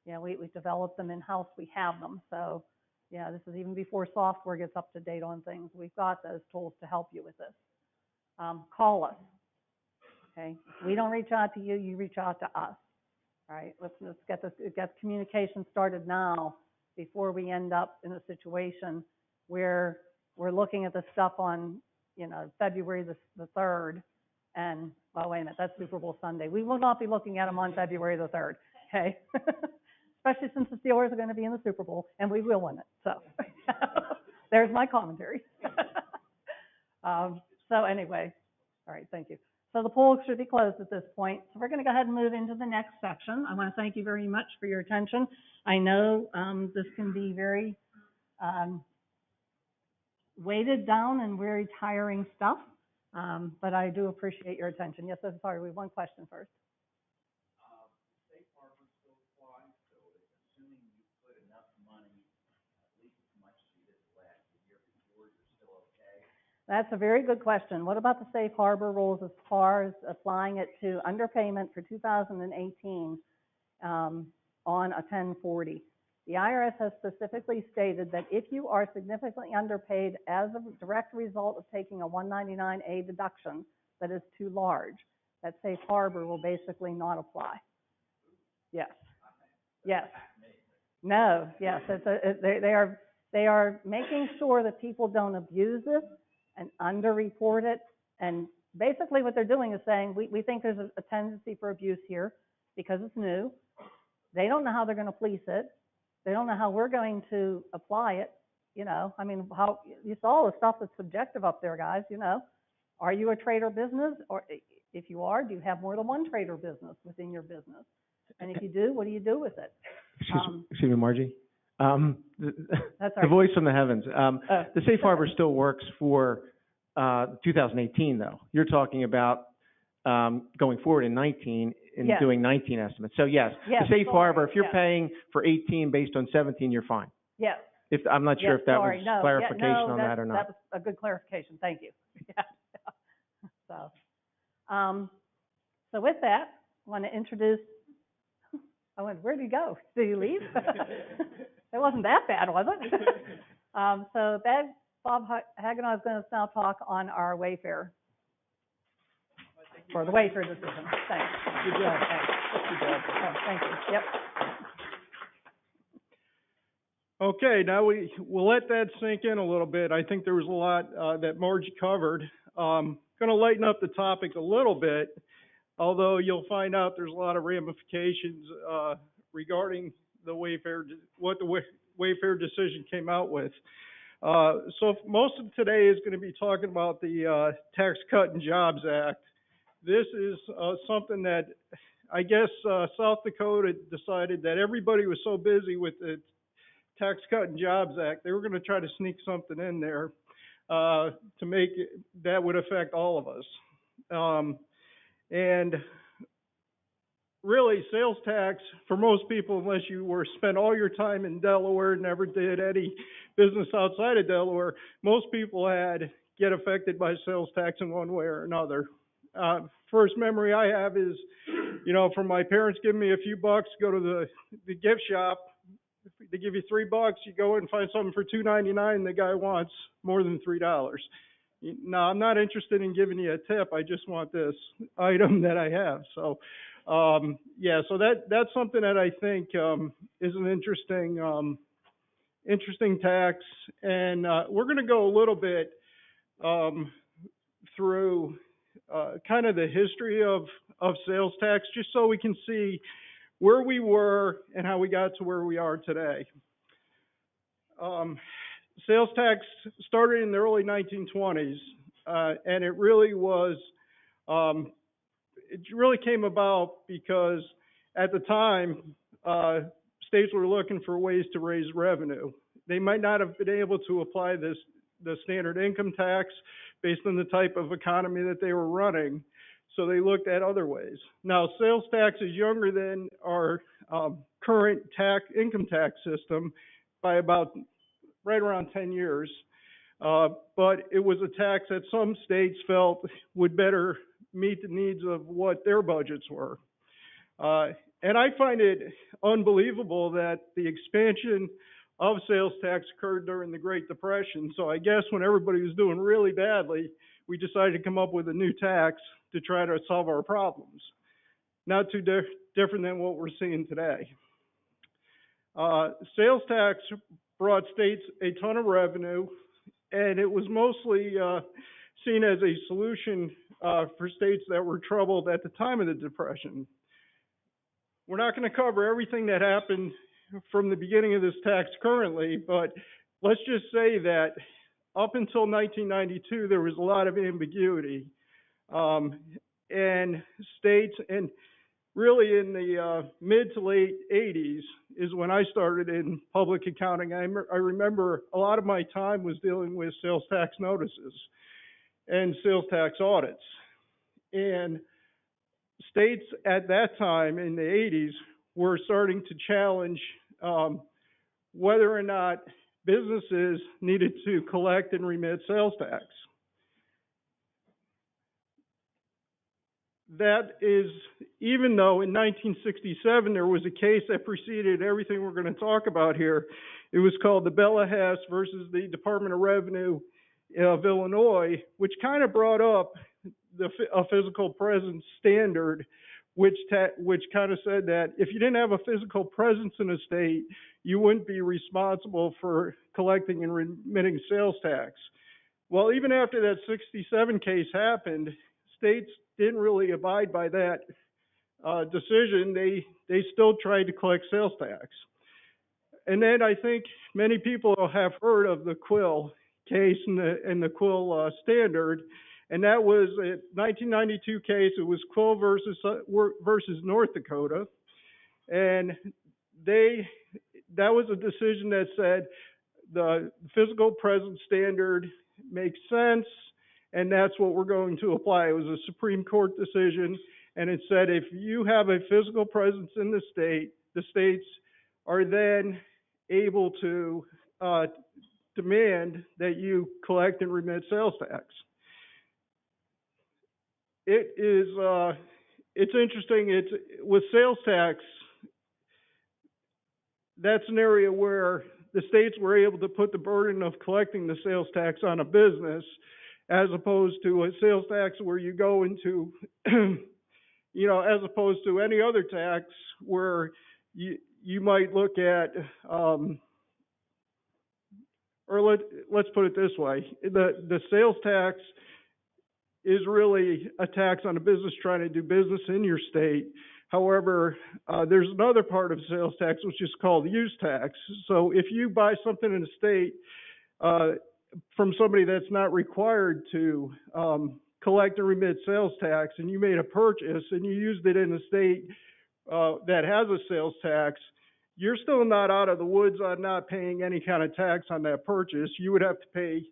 S2: Yeah, we developed them in-house, we have them, so, yeah, this is even before software gets up to date on things. We've got those tools to help you with this. Call us, okay? If we don't reach out to you, you reach out to us, all right? Let's get communication started now before we end up in a situation where we're looking at the stuff on, February the 3rd, and, well, wait a minute, that's Super Bowl Sunday. We will not be looking at them on February the 3rd, okay? Especially since the Steelers are going to be in the Super Bowl, and we will win it, so. There's my commentary. So anyway, all right, thank you. So the poll should be closed at this point. So we're going to go ahead and move into the next section. I want to thank you very much for your attention. I know this can be very weighted down and very tiring stuff, but I do appreciate your attention. Yes, I'm sorry, we have one question first.
S3: Safe harbor still applies, so it's assuming you put enough money, at least as much as you did last year before, you're still okay?
S2: That's a very good question. What about the safe harbor rules as far as applying it to underpayment for 2018 on a 1040? The IRS has specifically stated that if you are significantly underpaid as a direct result of taking a 199A deduction that is too large, that safe harbor will basically not apply. Yes. Yes. No. Yes. They are making sure that people don't abuse this and underreport it. And basically what they're doing is saying, we think there's a tendency for abuse here because it's new. They don't know how they're going to police it. They don't know how we're going to apply it. I mean, how you saw the stuff that's subjective up there, guys. Are you a trade or business? Or if you are, do you have more than one trade or business within your business? And if you do, what do you do with it?
S1: Excuse me, Margie.
S2: That's
S1: the voice from the heavens. The safe harbor still works for 2018, though. You're talking about going forward in 19 and
S2: yes.
S1: doing 19 estimates. So yes,
S2: yes
S1: the safe harbor. If you're
S2: yes.
S1: paying for 18 based on 17, you're fine.
S2: Yes.
S1: If I'm not sure
S2: yes,
S1: if that
S2: sorry.
S1: was
S2: no.
S1: clarification
S2: no,
S1: on that or not.
S2: That was a good clarification. Thank you. Yeah. So with that, I want to introduce. I went, where did he go? Did he leave? It wasn't that bad, was it? So Bob Hagenow is going to now talk on our Wayfair. For the Wayfair decision. Thanks.
S4: Good job.
S2: Thanks.
S4: Good job.
S2: Oh, thank you. Yep.
S4: Okay, now we'll let that sink in a little bit. I think there was a lot that Margie covered. Going to lighten up the topic a little bit, although you'll find out there's a lot of ramifications regarding the Wayfair, what the Wayfair decision came out with. So most of today is going to be talking about the Tax Cut and Jobs Act. This is something that I guess South Dakota decided that everybody was so busy with the Tax Cut and Jobs Act, they were going to try to sneak something in there to make it, that would affect all of us. And really, sales tax for most people, unless you were spent all your time in Delaware, never did any business outside of Delaware, most people get affected by sales tax in one way or another. First memory I have is, from my parents giving me a few bucks, go to the gift shop. They give you $3, you go in and find something for $2.99. The guy wants more than $3. No, I'm not interested in giving you a tip. I just want this item that I have. So, so that's something that I think is an interesting tax, and we're going to go a little bit through kind of the history of sales tax, just so we can see where we were and how we got to where we are today. Sales tax started in the early 1920s, and it really was, it really came about because at the time, states were looking for ways to raise revenue. They might not have been able to apply the standard income tax based on the type of economy that they were running. So they looked at other ways. Now, sales tax is younger than our current income tax system by about right around 10 years. But it was a tax that some states felt would better meet the needs of what their budgets were. And I find it unbelievable that the expansion of sales tax occurred during the Great Depression. So I guess when everybody was doing really badly, we decided to come up with a new tax to try to solve our problems. Not too different than what we're seeing today. Sales tax brought states a ton of revenue, and it was mostly seen as a solution for states that were troubled at the time of the Depression. We're not going to cover everything that happened from the beginning of this tax currently, but let's just say that up until 1992, there was a lot of ambiguity. And states, and really in the mid to late 80s is when I started in public accounting. I remember a lot of my time was dealing with sales tax notices and sales tax audits. And states at that time in the 80s were starting to challenge whether or not businesses needed to collect and remit sales tax. That is, even though in 1967 there was a case that preceded everything we're going to talk about here. It was called the Bella-Hess versus the Department of Revenue of Illinois, which kind of brought up a physical presence standard, which kind of said that if you didn't have a physical presence in a state, you wouldn't be responsible for collecting and remitting sales tax. Well, even after that 67 case happened, states didn't really abide by that decision. They still tried to collect sales tax. And then I think many people have heard of the Quill case and the Quill standard, and that was a 1992 case. It was Quill versus North Dakota, and that was a decision that said the physical presence standard makes sense, and that's what we're going to apply. It was a Supreme Court decision, and it said if you have a physical presence in the states are then able to demand that you collect and remit sales tax. It's interesting. With sales tax, that's an area where the states were able to put the burden of collecting the sales tax on a business, as opposed to a sales tax where you go into, as opposed to any other tax where you might look at, or let's put it this way, the sales tax is really a tax on a business trying to do business in your state. However, there's another part of sales tax which is called use tax. So if you buy something in a state from somebody that's not required to collect and remit sales tax, and you made a purchase and you used it in a state that has a sales tax, you're still not out of the woods on not paying any kind of tax on that purchase. You would have to pay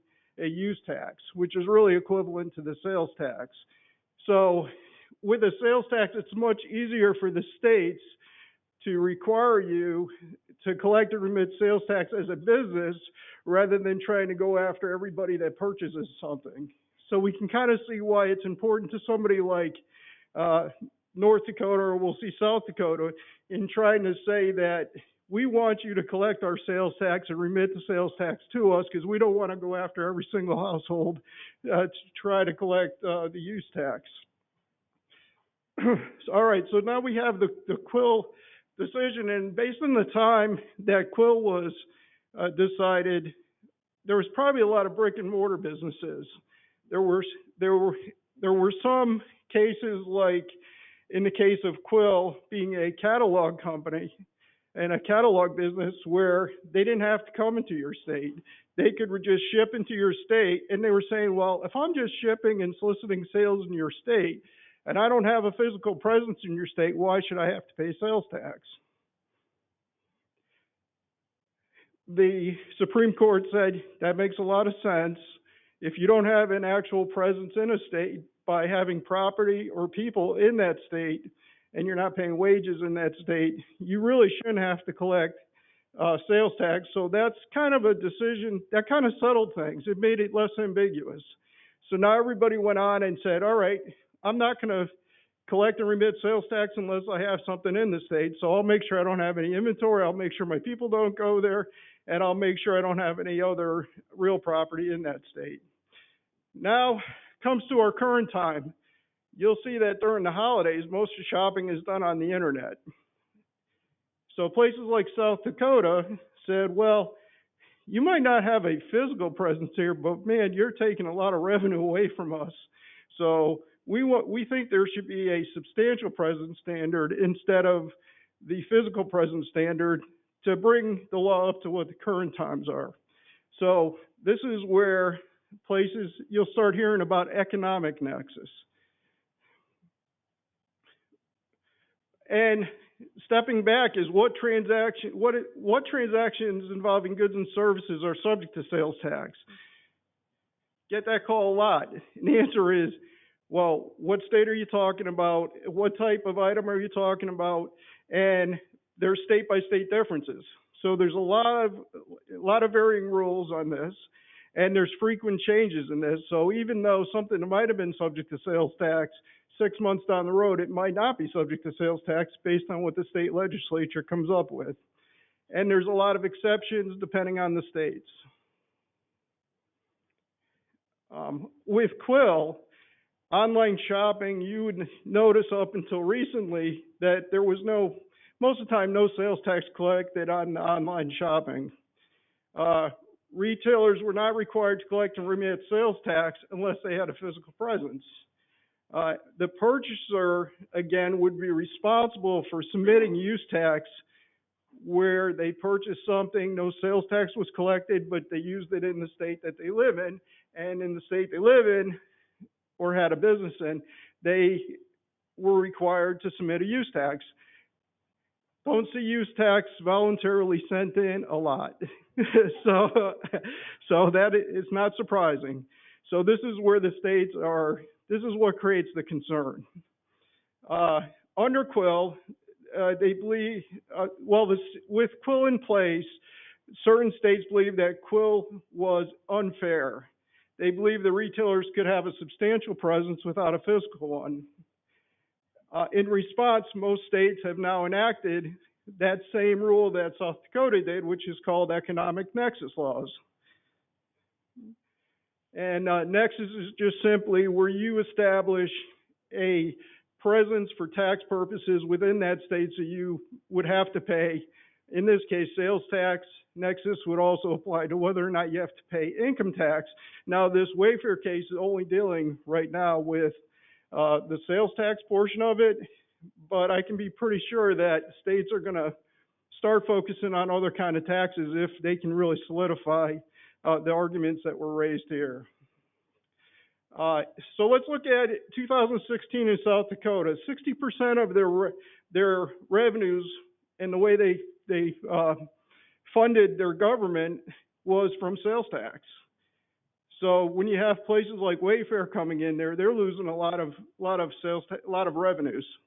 S4: a use tax, which is really equivalent to the sales tax. So with a sales tax, it's much easier for the states to require you to collect and remit sales tax as a business rather than trying to go after everybody that purchases something. So we can kind of see why it's important to somebody like North Dakota, or we'll see South Dakota, in trying to say that we want you to collect our sales tax and remit the sales tax to us because we don't want to go after every single household to try to collect the use tax. All right, so now we have the Quill decision, and based on the time that Quill was decided, there was probably a lot of brick and mortar businesses. There were some cases, like in the case of Quill being a catalog company and a catalog business, where they didn't have to come into your state. They could just ship into your state, and they were saying, well, if I'm just shipping and soliciting sales in your state and I don't have a physical presence in your state, why should I have to pay sales tax? The Supreme Court said that makes a lot of sense. If you don't have an actual presence in a state by having property or people in that state, and you're not paying wages in that state, you really shouldn't have to collect sales tax. So that's kind of a decision that kind of settled things. It made it less ambiguous. So now everybody went on and said, all right, I'm not going to collect and remit sales tax unless I have something in the state. So I'll make sure I don't have any inventory. I'll make sure my people don't go there, and I'll make sure I don't have any other real property in that state. Now comes to our current time. You'll see that during the holidays, most of the shopping is done on the internet. So places like South Dakota said, well, you might not have a physical presence here, but man, you're taking a lot of revenue away from us. So we think there should be a substantial presence standard instead of the physical presence standard to bring the law up to what the current times are. So this is where places, you'll start hearing about economic nexus. And stepping back is what transactions involving goods and services are subject to sales tax? Get that call a lot. And the answer is, well, what state are you talking about? What type of item are you talking about? And there's state by state differences. So there's a lot of varying rules on this, and there's frequent changes in this. So even though something might have been subject to sales tax 6 months down the road, it might not be subject to sales tax based on what the state legislature comes up with. And there's a lot of exceptions depending on the states. With Quill, online shopping, you would notice up until recently that there was most of the time, no sales tax collected on online shopping. Retailers were not required to collect and remit sales tax unless they had a physical presence. The purchaser, again, would be responsible for submitting use tax where they purchased something, no sales tax was collected, but they used it in the state that they live in. And in the state they live in or had a business in, they were required to submit a use tax. Don't see use tax voluntarily sent in a lot. So that is not surprising. So this is where the states are. This is what creates the concern. Under Quill, they believe, with Quill in place, certain states believe that Quill was unfair. They believe the retailers could have a substantial presence without a physical one. In response, most states have now enacted that same rule that South Dakota did, which is called economic nexus laws. And nexus is just simply where you establish a presence for tax purposes within that state, so you would have to pay, in this case, sales tax. Nexus would also apply to whether or not you have to pay income tax. Now, this Wayfair case is only dealing right now with the sales tax portion of it, but I can be pretty sure that states are going to start focusing on other kind of taxes if they can really solidify the arguments that were raised here. So let's look at 2016 in South Dakota. 60% of their revenues and the way they funded their government was from sales tax. So when you have places like Wayfair coming in there, they're losing a lot of revenues.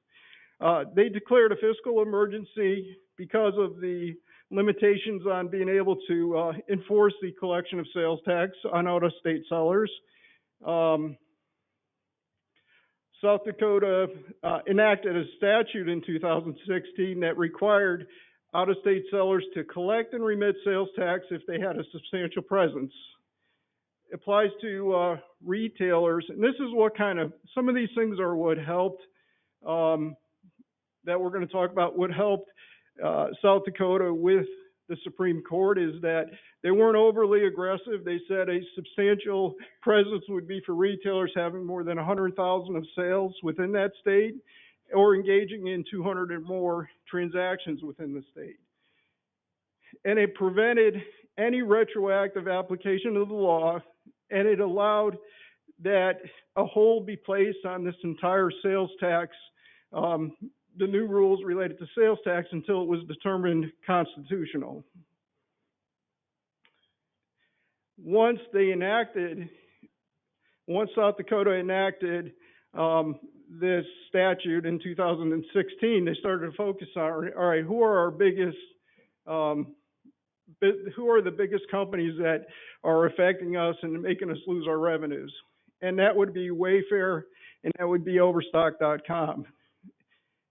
S4: They declared a fiscal emergency because of the limitations on being able to enforce the collection of sales tax on out-of-state sellers. South Dakota enacted a statute in 2016 that required out-of-state sellers to collect and remit sales tax if they had a substantial presence. It applies to retailers, and this is what some of these things are what helped, that we're going to talk about, what helped South Dakota with the Supreme Court is that they weren't overly aggressive. They said a substantial presence would be for retailers having more than 100,000 of sales within that state or engaging in 200 or more transactions within the state. And it prevented any retroactive application of the law, and it allowed that a hold be placed on this entire sales tax, the new rules related to sales tax, until it was determined constitutional. Once South Dakota enacted this statute in 2016, they started to focus on, all right, who are the biggest companies that are affecting us and making us lose our revenues? and that would be Wayfair, and that would be Overstock.com.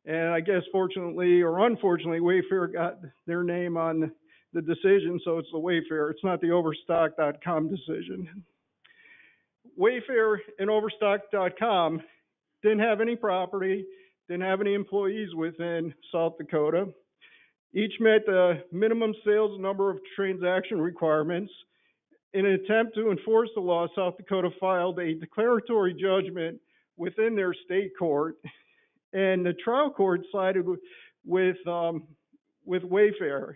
S4: And I guess fortunately or unfortunately, Wayfair got their name on the decision, so it's the Wayfair. It's not the Overstock.com decision. Wayfair and Overstock.com didn't have any property, didn't have any employees within South Dakota. Each met the minimum sales number of transaction requirements. In an attempt to enforce the law, South Dakota filed a declaratory judgment within their state court, and the trial court sided with Wayfair,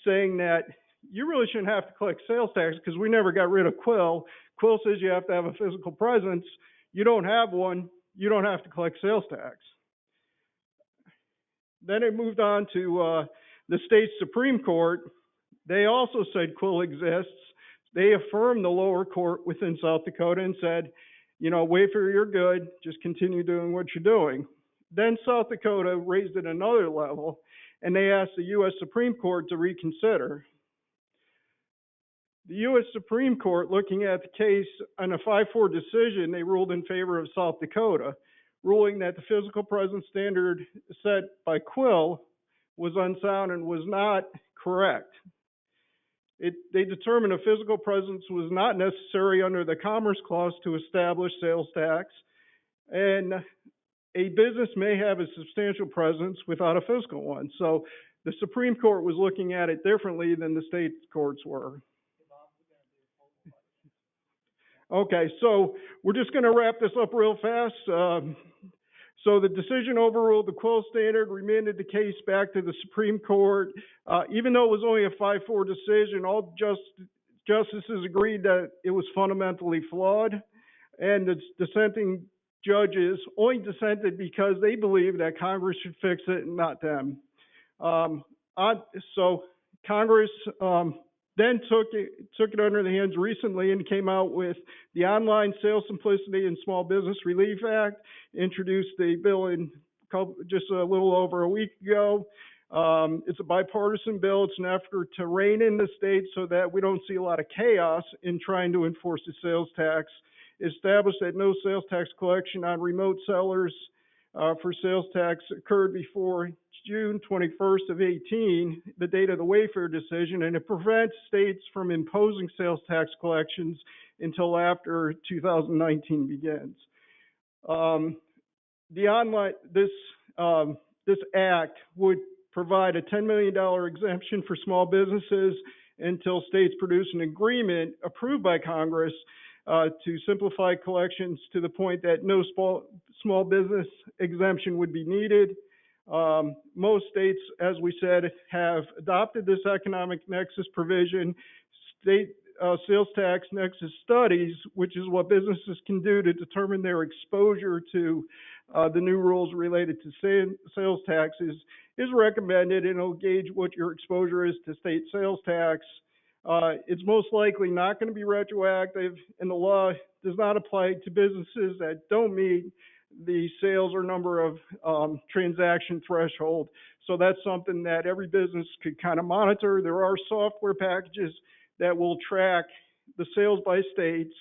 S4: saying that you really shouldn't have to collect sales tax because we never got rid of Quill. Quill says you have to have a physical presence. You don't have one, you don't have to collect sales tax. Then it moved on to the state Supreme Court. They also said Quill exists. They affirmed the lower court within South Dakota and said, you know, Wayfair, you're good, just continue doing what you're doing. Then South Dakota raised it another level, and they asked the U.S. Supreme Court to reconsider. The U.S. Supreme Court, looking at the case on a 5-4 decision, they ruled in favor of South Dakota, ruling that the physical presence standard set by Quill was unsound and was not correct. They determined a physical presence was not necessary under the Commerce Clause to establish sales tax, and a business may have a substantial presence without a physical one. So the Supreme Court was looking at it differently than the state courts were. Okay, so we're just going to wrap this up real fast. So the decision overruled the Quill standard, remanded the case back to the Supreme Court. Even though it was only a 5-4 decision, all justices agreed that it was fundamentally flawed, and the dissenting judges only dissented because they believed that Congress should fix it and not them. So Congress then took it under the hands recently and came out with the Online Sales Simplicity and Small Business Relief Act, introduced the bill in just a little over a week ago. It's a bipartisan bill. It's an effort to rein in the state so that we don't see a lot of chaos in trying to enforce the sales tax. Established that no sales tax collection on remote sellers for sales tax occurred before June 21st of 18, the date of the Wayfair decision, and it prevents states from imposing sales tax collections until after 2019 begins. This act would provide a $10 million exemption for small businesses until states produce an agreement approved by Congress to simplify collections to the point that no small business exemption would be needed. Most states, as we said, have adopted this economic nexus provision. State sales tax nexus studies, which is what businesses can do to determine their exposure to the new rules related to sales taxes, is recommended, and it'll gauge what your exposure is to state sales tax. It's most likely not going to be retroactive, and the law does not apply to businesses that don't meet the sales or number of transaction threshold. So that's something that every business could kind of monitor. There are software packages that will track the sales by states,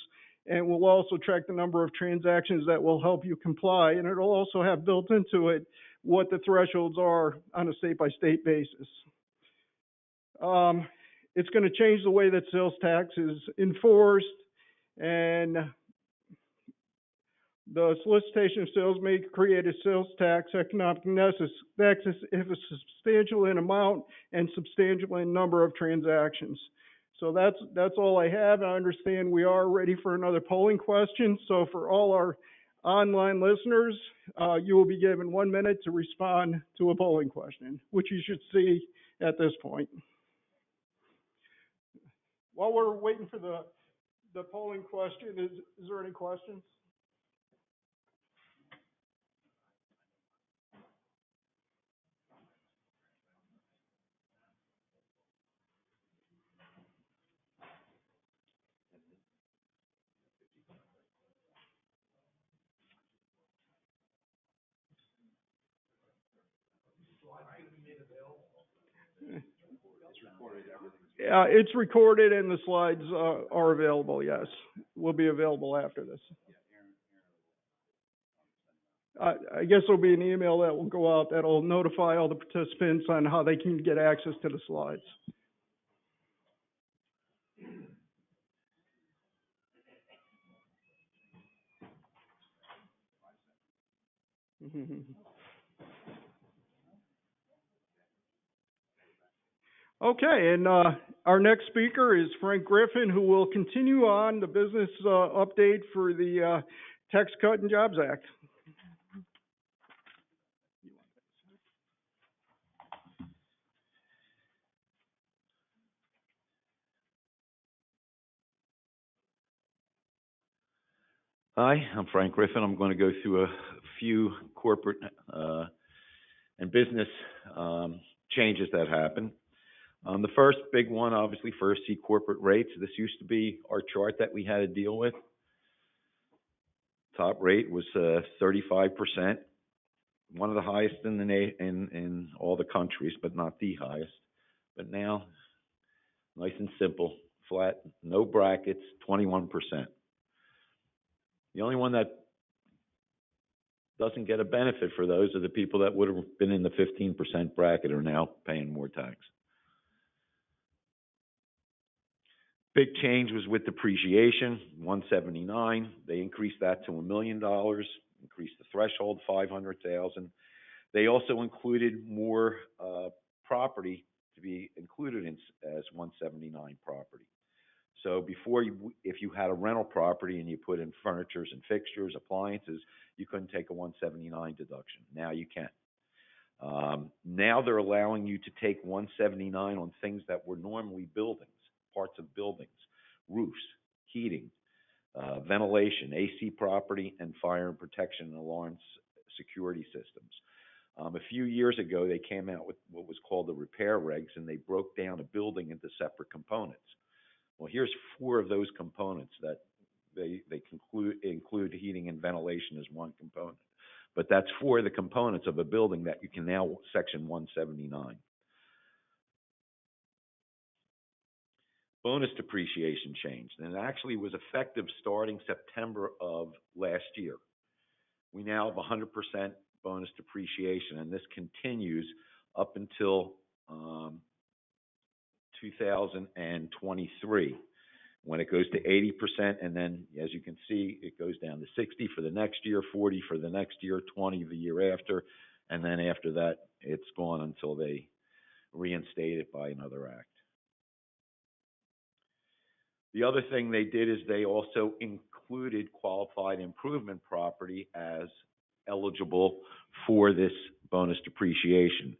S4: and will also track the number of transactions that will help you comply. And it'll also have built into it what the thresholds are on a state-by-state basis. It's going to change the way that sales tax is enforced, and the solicitation of sales may create a sales tax economic nexus if it's substantial in amount and substantial in number of transactions. So that's all I have. I understand we are ready for another polling question. So for all our online listeners, you will be given 1 minute to respond to a polling question, which you should see at this point. While we're waiting for the polling question, is there any questions? It's recorded and the slides are available, yes. Will be available after this. I guess there'll be an email that will go out that'll notify all the participants on how they can get access to the slides. Okay, and our next speaker is Frank Griffin, who will continue on the business update for the Tax Cut and Jobs Act.
S5: Hi, I'm Frank Griffin. I'm going to go through a few corporate and business changes that happened. The first big one, obviously, first C corporate rates. This used to be our chart that we had to deal with. Top rate was 35%, one of the highest in in all the countries, but not the highest. But now, nice and simple, flat, no brackets, 21%. The only one that doesn't get a benefit for those are the people that would have been in the 15% bracket are now paying more tax. Big change was with depreciation, 179. They increased that to $1 million, increased the threshold 500,000. They also included more property to be included in as 179 property. So before, if you had a rental property and you put in furnitures and fixtures, appliances, you couldn't take a 179 deduction. Now you can. Now they're allowing you to take 179 on things that were normally buildings, parts of buildings, roofs, heating, ventilation, AC property, and fire and protection and alarms security systems. A few years ago, they came out with what was called the repair regs, and they broke down a building into separate components. Well, here's 4 of those components that they include heating and ventilation as one component. But that's 4 of the components of a building that you can now section 179. Bonus depreciation changed, and it actually was effective starting September of last year. We now have 100% bonus depreciation, and this continues up until 2023, when it goes to 80%, and then, as you can see, it goes down to 60 for the next year, 40 for the next year, 20 the year after, and then after that, it's gone until they reinstate it by another act. The other thing they did is they also included qualified improvement property as eligible for this bonus depreciation.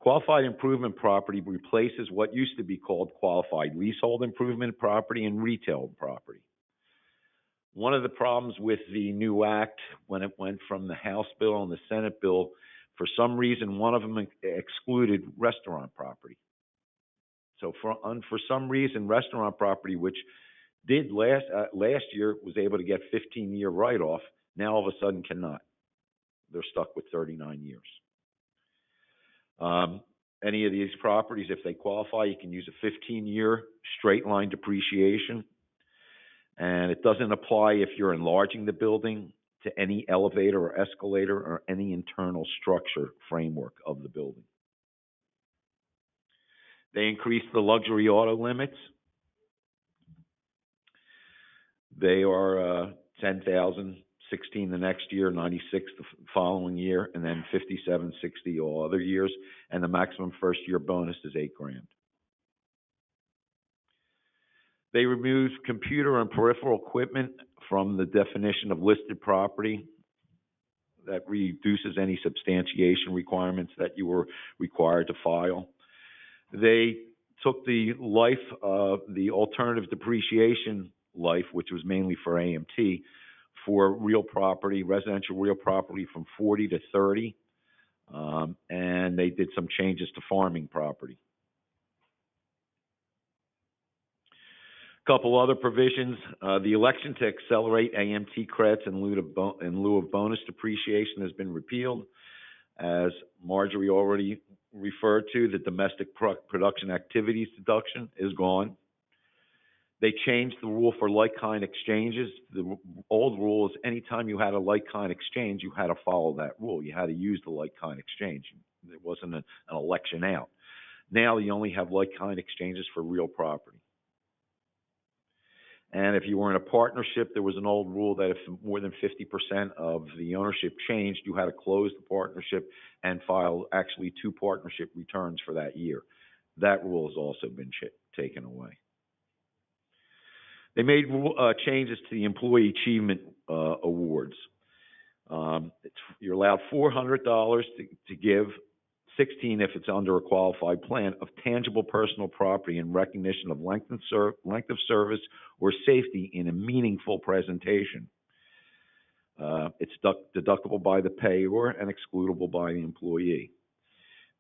S5: Qualified improvement property replaces what used to be called qualified leasehold improvement property and retail property. One of the problems with the new act, when it went from the House bill and the Senate bill, for some reason, one of them excluded restaurant property. So for some reason, restaurant property, which did last year, was able to get 15-year write-off, now all of a sudden cannot. They're stuck with 39 years. Any of these properties, if they qualify, you can use a 15-year straight line depreciation. And it doesn't apply if you're enlarging the building to any elevator or escalator or any internal structure framework of the building. They increased the luxury auto limits. They are 10,000, 16 the next year, 96 the following year, and then 57, 60 all other years. And the maximum first year bonus is $8,000. They removed computer and peripheral equipment from the definition of listed property. That reduces any substantiation requirements that you were required to file. They took the life of the alternative depreciation life, which was mainly for AMT, for real property, residential real property, from 40 to 30. And they did some changes to farming property. Couple other provisions, the election to accelerate AMT credits in lieu of bonus depreciation has been repealed. As Marjorie already referred to, the domestic production activities deduction is gone. They changed the rule for like-kind exchanges. The old rule is anytime you had a like-kind exchange, you had to follow that rule. You had to use the like-kind exchange. It wasn't an election out. Now you only have like-kind exchanges for real property. And if you were in a partnership, there was an old rule that if more than 50% of the ownership changed, you had to close the partnership and file actually 2 partnership returns for that year. That rule has also been taken away. They made changes to the employee achievement awards. You're allowed $400 to give, 16 if it's under a qualified plan, of tangible personal property in recognition of length of service or safety in a meaningful presentation. It's deductible by the payor and excludable by the employee.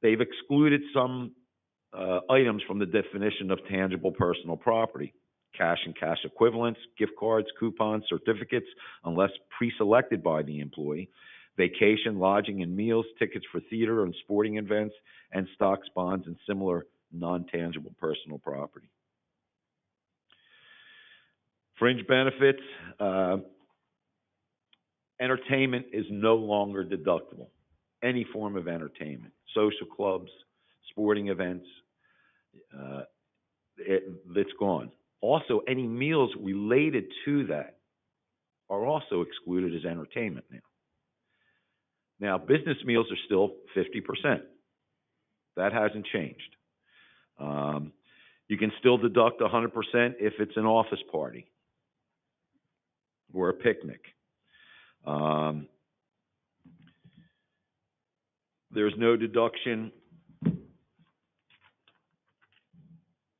S5: They've excluded some items from the definition of tangible personal property: cash and cash equivalents, gift cards, coupons, certificates, unless pre-selected by the employee, vacation, lodging, and meals, tickets for theater and sporting events, and stocks, bonds, and similar non-tangible personal property. Fringe benefits. Entertainment is no longer deductible. Any form of entertainment, social clubs, sporting events, it's gone. Also, any meals related to that are also excluded as entertainment now. Now, business meals are still 50%. That hasn't changed. You can still deduct 100% if it's an office party or a picnic. There's no deduction,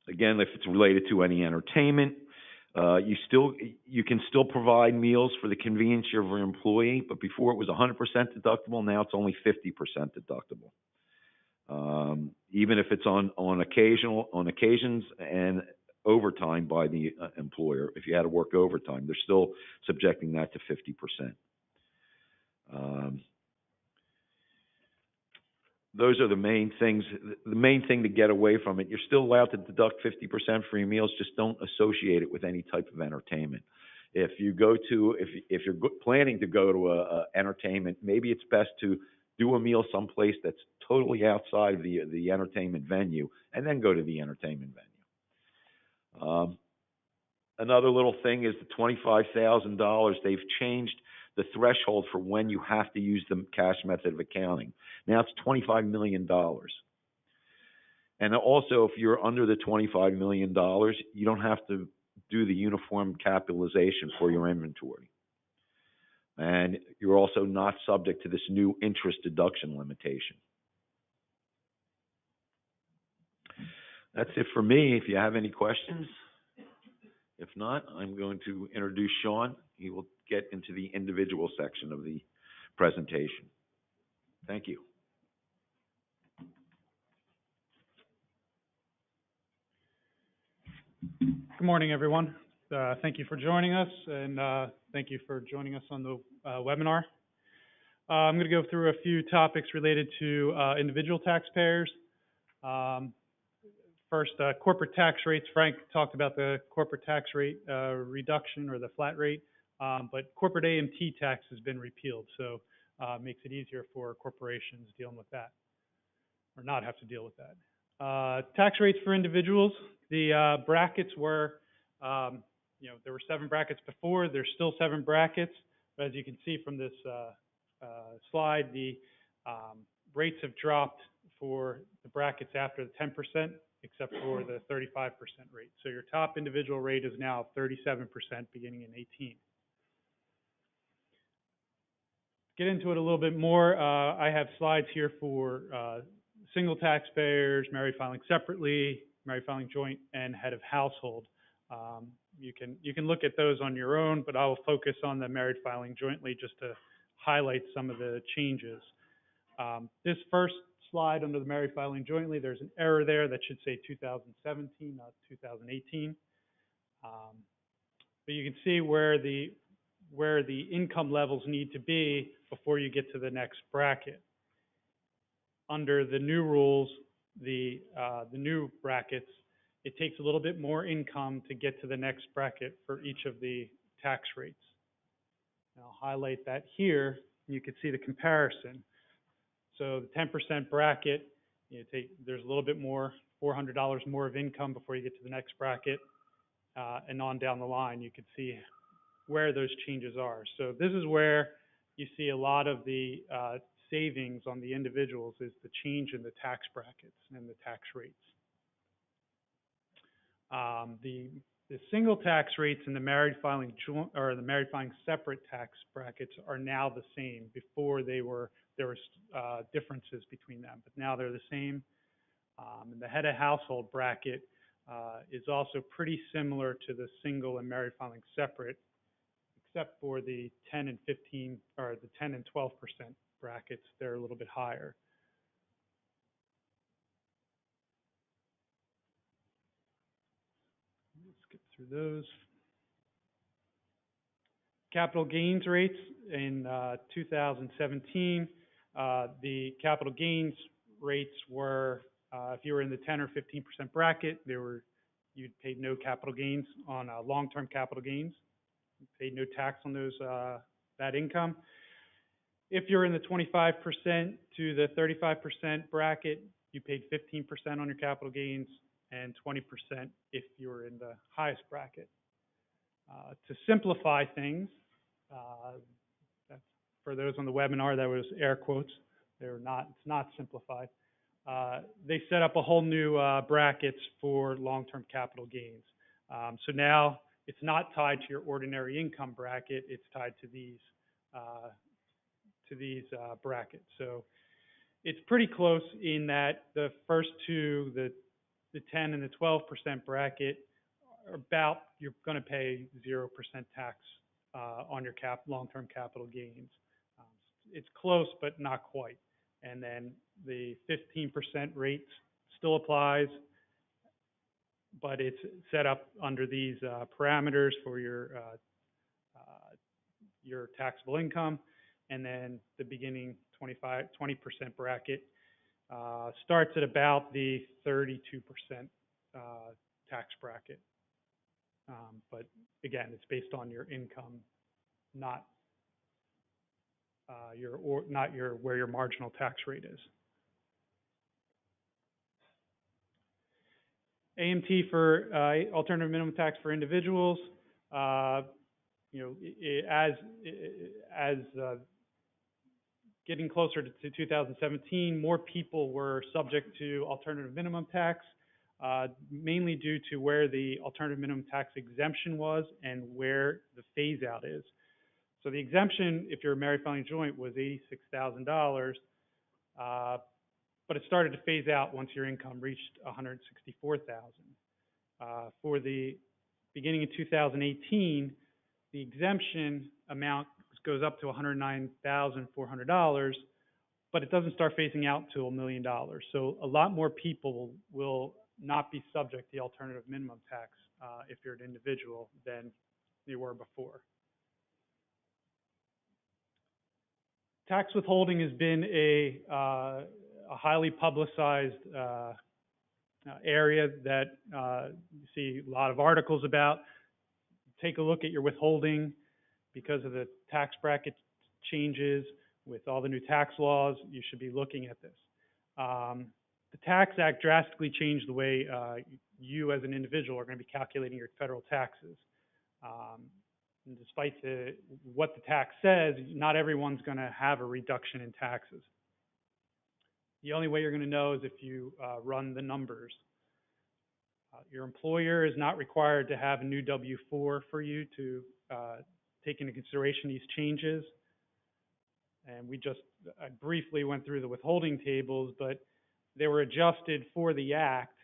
S5: again, if it's related to any entertainment. You can still provide meals for the convenience of your employee, but before it was 100% deductible, now it's only 50% deductible. Even if it's on occasions and overtime by the employer, if you had to work overtime, they're still subjecting that to 50%. Those are the main things. The main thing to get away from it, you're still allowed to deduct 50% for your meals, just don't associate it with any type of entertainment. If you're planning to go to a entertainment, maybe it's best to do a meal someplace that's totally outside of the entertainment venue, and then go to the entertainment venue. Another little thing is the $25,000. They've changed the threshold for when you have to use the cash method of accounting. Now it's $25 million. And also, if you're under the $25 million, you don't have to do the uniform capitalization for your inventory. And you're also not subject to this new interest deduction limitation. That's it for me. If you have any questions. If not, I'm going to introduce Sean. He will get into the individual section of the presentation. Thank you.
S6: Good morning, everyone. Thank you for joining us, and thank you for joining us on the webinar. I'm going to go through a few topics related to individual taxpayers. First, corporate tax rates. Frank talked about the corporate tax rate reduction, or the flat rate, but corporate AMT tax has been repealed, so it makes it easier for corporations dealing with that, or not have to deal with that. Tax rates for individuals. The brackets were, there were 7 brackets before. There's still 7 brackets, but as you can see from this slide, the rates have dropped for the brackets after the 10%, except for the 35% rate. So your top individual rate is now 37% beginning in 18. Get into it a little bit more. I have slides here for single taxpayers, married filing separately, married filing joint, and head of household. You can look at those on your own, but I will focus on the married filing jointly just to highlight some of the changes. This first slide under the married filing jointly, there's an error there that should say 2017, not 2018. But you can see where the income levels need to be before you get to the next bracket. Under the new rules, the new brackets, it takes a little bit more income to get to the next bracket for each of the tax rates. And I'll highlight that here. You can see the comparison. So the 10% bracket, there's a little bit more, $400 more of income before you get to the next bracket, and on down the line, you can see where those changes are. So this is where you see a lot of the savings on the individuals is the change in the tax brackets and the tax rates. The single tax rates and the married filing joint or the married filing separate tax brackets are now the same. Before there was differences between them, but now they're the same. And the head of household bracket is also pretty similar to the single and married filing separate, except for the 10 and 15 or the 10 and 12% brackets. They're a little bit higher. Let's skip through those. Capital gains rates in 2017, the capital gains rates were, if you were in the 10 or 15% bracket, you'd paid no capital gains on long-term capital gains. You paid no tax on those that income. If you're in the 25% to the 35% bracket, you paid 15% on your capital gains and 20% if you were in the highest bracket. To simplify things, that's, for those on the webinar, that was air quotes. It's not simplified. They set up a whole new brackets for long-term capital gains. So now it's not tied to your ordinary income bracket. It's tied to these brackets. So it's pretty close in that the first two, the 10 and the 12% bracket, are about, you're going to pay 0% tax on your long-term capital gains. It's close, but not quite. And then the 15% rate still applies, but it's set up under these parameters for your taxable income. And then the beginning 20% bracket starts at about the 32% tax bracket. But again, it's based on your income, not where your marginal tax rate is. AMT for alternative minimum tax for individuals. As getting closer to 2017, more people were subject to alternative minimum tax, mainly due to where the alternative minimum tax exemption was and where the phase out is. So the exemption, if you're a married filing joint, was $86,000, but it started to phase out once your income reached $164,000. For the beginning of 2018, the exemption amount goes up to $109,400, but it doesn't start phasing out till $1 million. So a lot more people will not be subject to the alternative minimum tax if you're an individual than you were before. Tax withholding has been a highly publicized area that you see a lot of articles about. Take a look at your withholding. Because of the tax bracket changes with all the new tax laws, you should be looking at this. The Tax Act drastically changed the way you as an individual are going to be calculating your federal taxes. And despite what the tax says, not everyone's going to have a reduction in taxes. The only way you're going to know is if you run the numbers. Your employer is not required to have a new W-4 for you to take into consideration these changes. And I briefly went through the withholding tables, but they were adjusted for the Act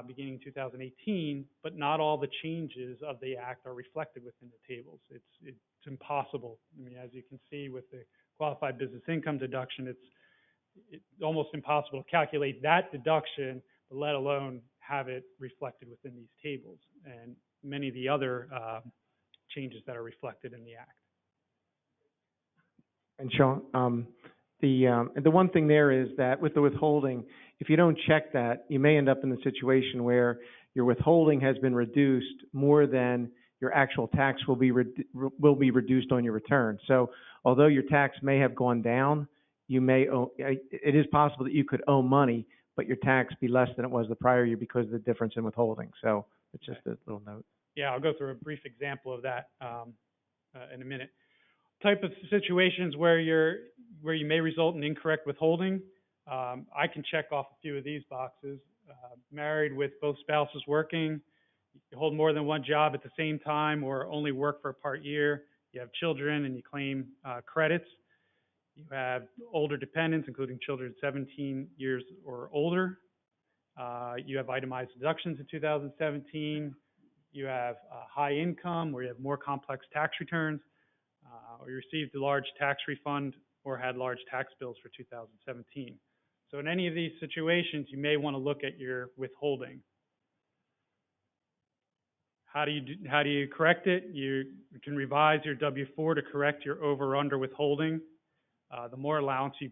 S6: beginning 2018, but not all the changes of the Act are reflected within the tables. It's impossible. I mean, as you can see with the qualified business income deduction, it's almost impossible to calculate that deduction, let alone have it reflected within these tables and many of the other changes that are reflected in the Act.
S1: And Sean, the one thing there is that with the withholding, if you don't check that, you may end up in the situation where your withholding has been reduced more than your actual tax will be reduced on your return. So although your tax may have gone down, you may owe, it is possible that you could owe money, but your tax be less than it was the prior year because of the difference in withholding. So it's just a little note.
S6: Yeah, I'll go through a brief example of that in a minute. Type of situations where you may result in incorrect withholding. I can check off a few of these boxes. Married with both spouses working, you hold more than one job at the same time or only work for a part year, you have children and you claim credits, you have older dependents, including children 17 years or older, you have itemized deductions in 2017, you have high income where you have more complex tax returns, or you received a large tax refund or had large tax bills for 2017. So in any of these situations, you may want to look at your withholding. How do you correct it? You can revise your W-4 to correct your over or under withholding. The more allowances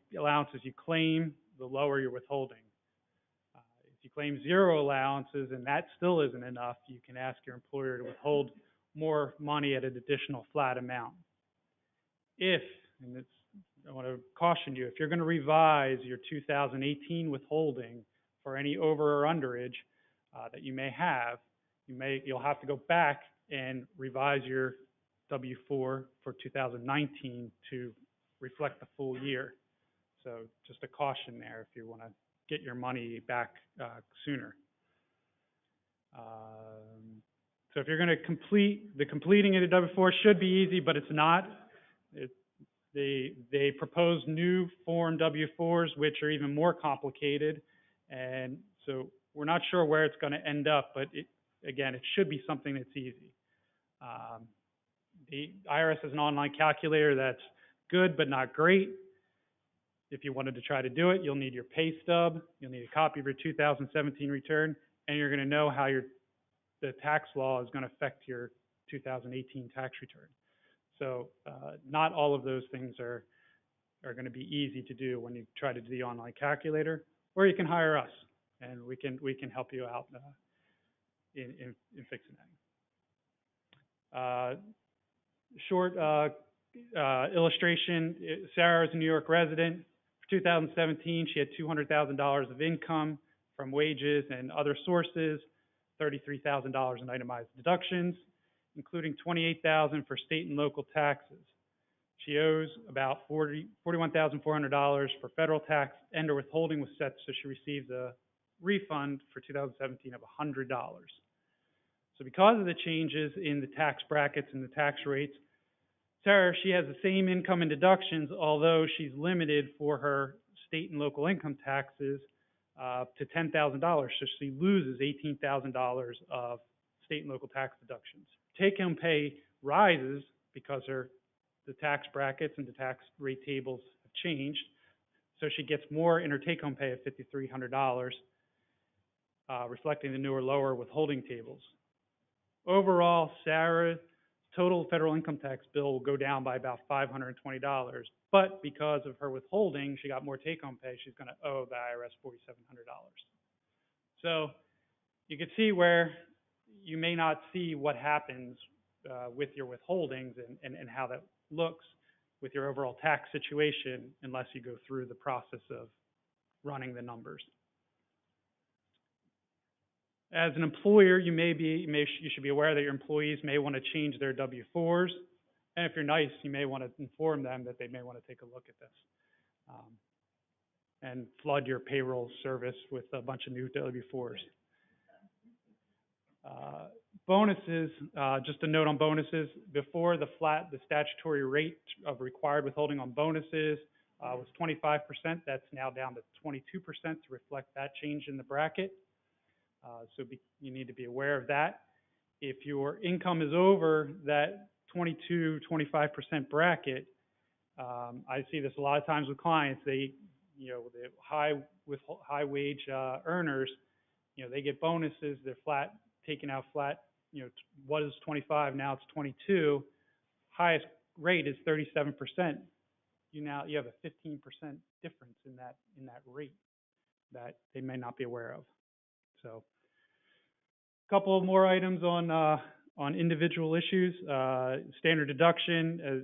S6: you claim, the lower your withholding. If you claim 0 allowances and that still isn't enough, you can ask your employer to withhold more money at an additional flat amount. I want to caution you, if you're going to revise your 2018 withholding for any over or underage that you may have, you'll have to go back and revise your W-4 for 2019 to reflect the full year. So just a caution there if you want to get your money back sooner. So if you're going to completing of the W-4 should be easy, but it's not. They propose new form W-4s, which are even more complicated. And so we're not sure where it's going to end up, but again, it should be something that's easy. The IRS has an online calculator that's good, but not great. If you wanted to try to do it, you'll need your pay stub, you'll need a copy of your 2017 return, and you're going to know how the tax law is going to affect your 2018 tax return. So not all of those things are going to be easy to do when you try to do the online calculator, or you can hire us, and we can help you out in fixing that. Short illustration, Sarah is a New York resident. For 2017, she had $200,000 of income from wages and other sources, $33,000 in itemized deductions, including $28,000 for state and local taxes. She owes about $41,400 for federal tax, and her withholding was set so she received a refund for 2017 of $100. So because of the changes in the tax brackets and the tax rates, Sarah, she has the same income and deductions, although she's limited for her state and local income taxes to $10,000. So she loses $18,000 of state and local tax deductions. Take-home pay rises because the tax brackets and the tax rate tables have changed. So she gets more in her take-home pay of $5,300, reflecting the newer, lower withholding tables. Overall, Sarah's total federal income tax bill will go down by about $520. But because of her withholding, she got more take-home pay. She's going to owe the IRS $4,700. So you can see where you may not see what happens with your withholdings and how that looks with your overall tax situation unless you go through the process of running the numbers. As an employer, you should be aware that your employees may want to change their W-4s, and if you're nice, you may want to inform them that they may want to take a look at this and flood your payroll service with a bunch of new W-4s. Bonuses, just a note on bonuses. Before the statutory rate of required withholding on bonuses was 25%. That's now down to 22% to reflect that change in the bracket. So you need to be aware of that. If your income is over that 25% bracket, I see this a lot of times with clients. The high wage earners, they get bonuses. They're taken out flat. What is 25? Now it's 22. Highest rate is 37%. You have a 15% difference in that rate that they may not be aware of. So Couple of more items on individual issues. Standard deduction, as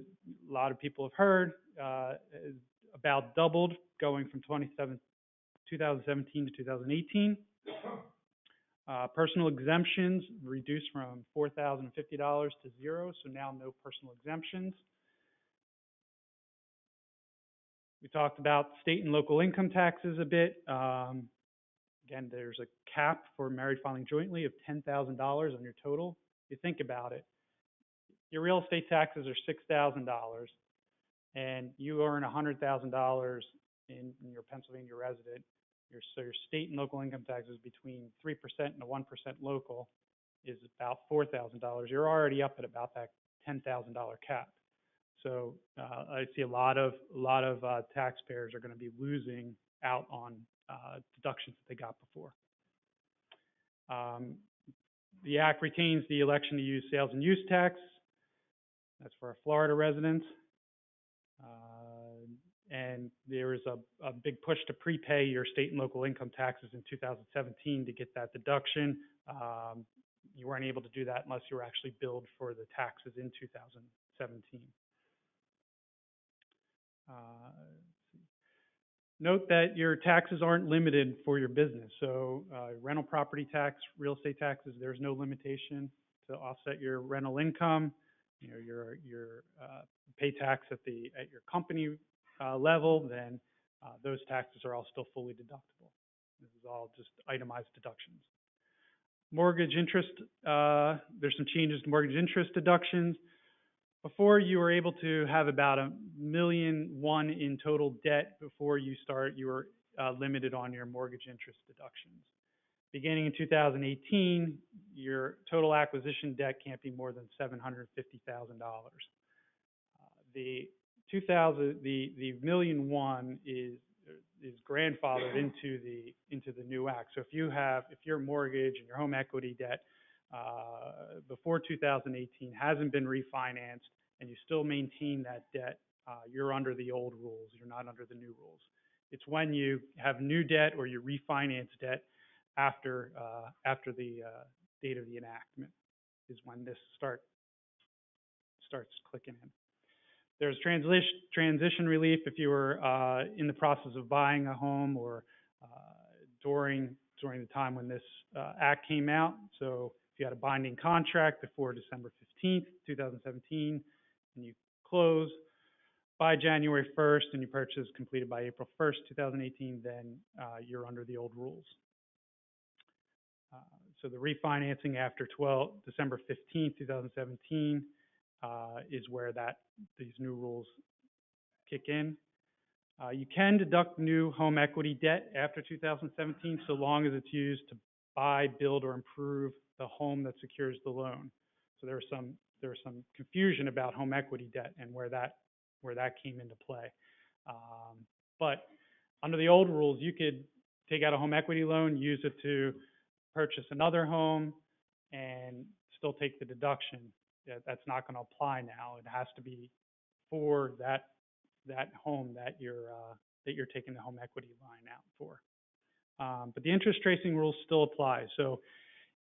S6: a lot of people have heard, is about doubled going from 2017 to 2018. Personal exemptions reduced from $4,050 to zero, so now no personal exemptions. We talked about state and local income taxes a bit. Again, there's a cap for married filing jointly of $10,000 on your total. If you think about it, your real estate taxes are $6,000, and you earn $100,000 in your Pennsylvania resident. So your state and local income taxes between 3% and a 1% local is about $4,000. You're already up at about that $10,000 cap. So I see a lot of taxpayers are going to be losing out on deductions that they got before. The Act retains the election to use sales and use tax. That's for our Florida residents. And there is a big push to prepay your state and local income taxes in 2017 to get that deduction. You weren't able to do that unless you were actually billed for the taxes in 2017. Note that your taxes aren't limited for your business. So rental property tax, real estate taxes, there's no limitation to offset your rental income. You know, your pay tax at your company level, then those taxes are all still fully deductible. This is all just itemized deductions. Mortgage interest, there's some changes to mortgage interest deductions. Before, you were able to have about $1.1 million in total debt before you were limited on your mortgage interest deductions. Beginning in 2018, your total acquisition debt can't be more than $750,000. The $1.1 million is grandfathered into the new act. So if your mortgage and your home equity debt before 2018 hasn't been refinanced and you still maintain that debt, you're under the old rules. You're not under the new rules. It's when you have new debt or you refinance debt after the date of the enactment is when this starts clicking in. There's transition relief if you were in the process of buying a home or during the time when this act came out. So if you had a binding contract before December 15th, 2017, and you close by January 1st and your purchase is completed by April 1st, 2018, then you're under the old rules. So the refinancing after December 15th, 2017 is where these new rules kick in. You can deduct new home equity debt after 2017 so long as it's used to buy, build, or improve the home that secures the loan. So there's some confusion about home equity debt and where that came into play. But under the old rules, you could take out a home equity loan, use it to purchase another home, and still take the deduction. That's not going to apply now. It has to be for that home that you're taking the home equity line out for. But the interest tracing rules still apply. So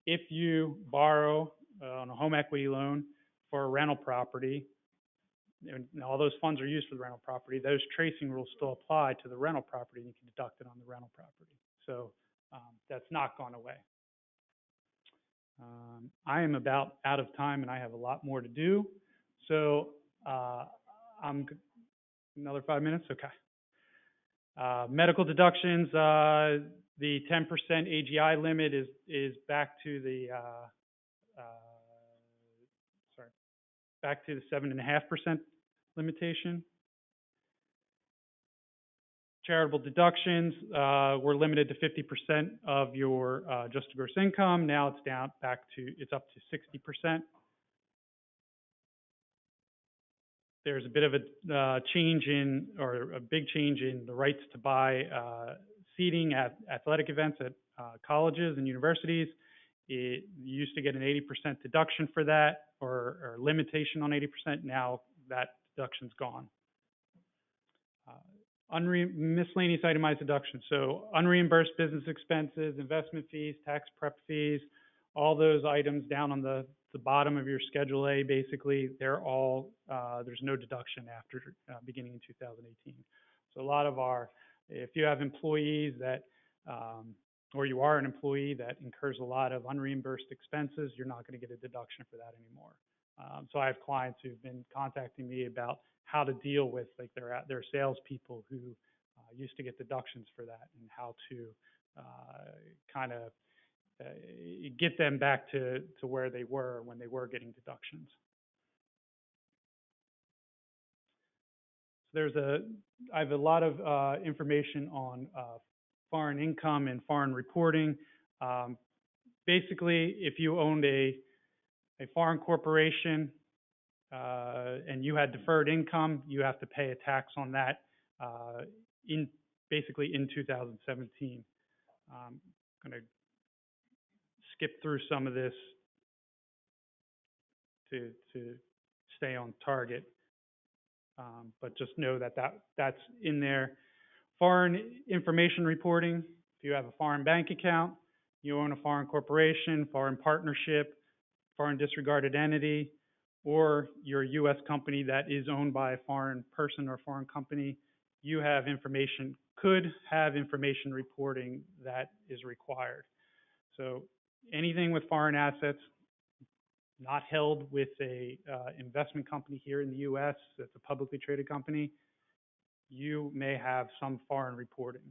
S6: if you borrow on a home equity loan for a rental property, and all those funds are used for the rental property, those tracing rules still apply to the rental property, and you can deduct it on the rental property. So that's not gone away. I am about out of time, and I have a lot more to do. So I'm another 5 minutes? Okay. Medical deductions, the 10% AGI limit is back to the back to the 7.5% limitation. Charitable deductions were limited to 50% of your adjusted gross income. Now it's up to 60%. There's a bit of a big change in the rights to buy seating at athletic events at colleges and universities. You used to get an 80% deduction for that, or limitation on 80%. Now that deduction's gone. Miscellaneous itemized deductions. So unreimbursed business expenses, investment fees, tax prep fees, all those items down on the bottom of your Schedule A, basically, they're all, there's no deduction after, beginning in 2018. So a lot of if you have employees that, or you are an employee that incurs a lot of unreimbursed expenses, you're not going to get a deduction for that anymore. So I have clients who've been contacting me about how to deal with like their salespeople who used to get deductions for that, and how to kind of get them back to where they were when they were getting deductions. I have a lot of information on foreign income and foreign reporting. Basically, if you owned a foreign corporation and you had deferred income, you have to pay a tax on that basically in 2017. I'm going to skip through some of this to stay on target, but just know that's in there. Foreign information reporting: if you have a foreign bank account, you own a foreign corporation, foreign partnership, foreign disregarded entity, or you're a U.S. company that is owned by a foreign person or foreign company, you have information, could have information reporting that is required. So anything with foreign assets not held with a investment company here in the U.S. that's a publicly traded company, you may have some foreign reporting.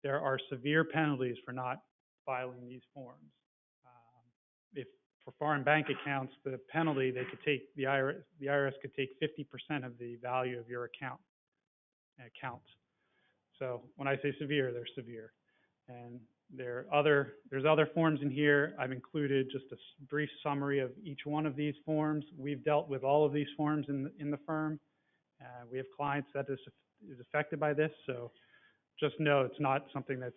S6: There are severe penalties for not filing these forms. If for foreign bank accounts, the penalty, they could take, the IRS could take 50% of the value of your account. So when I say severe, they're severe. And there's other forms in here. I've included just a brief summary of each one of these forms. We've dealt with all of these forms in the firm. We have clients that is affected by this, so just know it's not something that's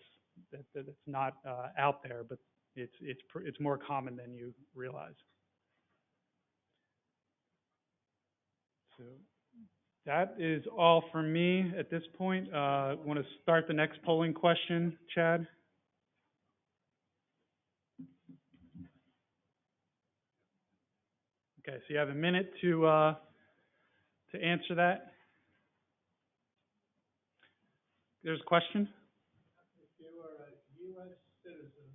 S6: not out there, but it's more common than you realize. So that is all from me at this point. Want to start the next polling question, Chad? Okay, so you have a minute to answer that. There's a question?
S7: If you are a U.S. citizen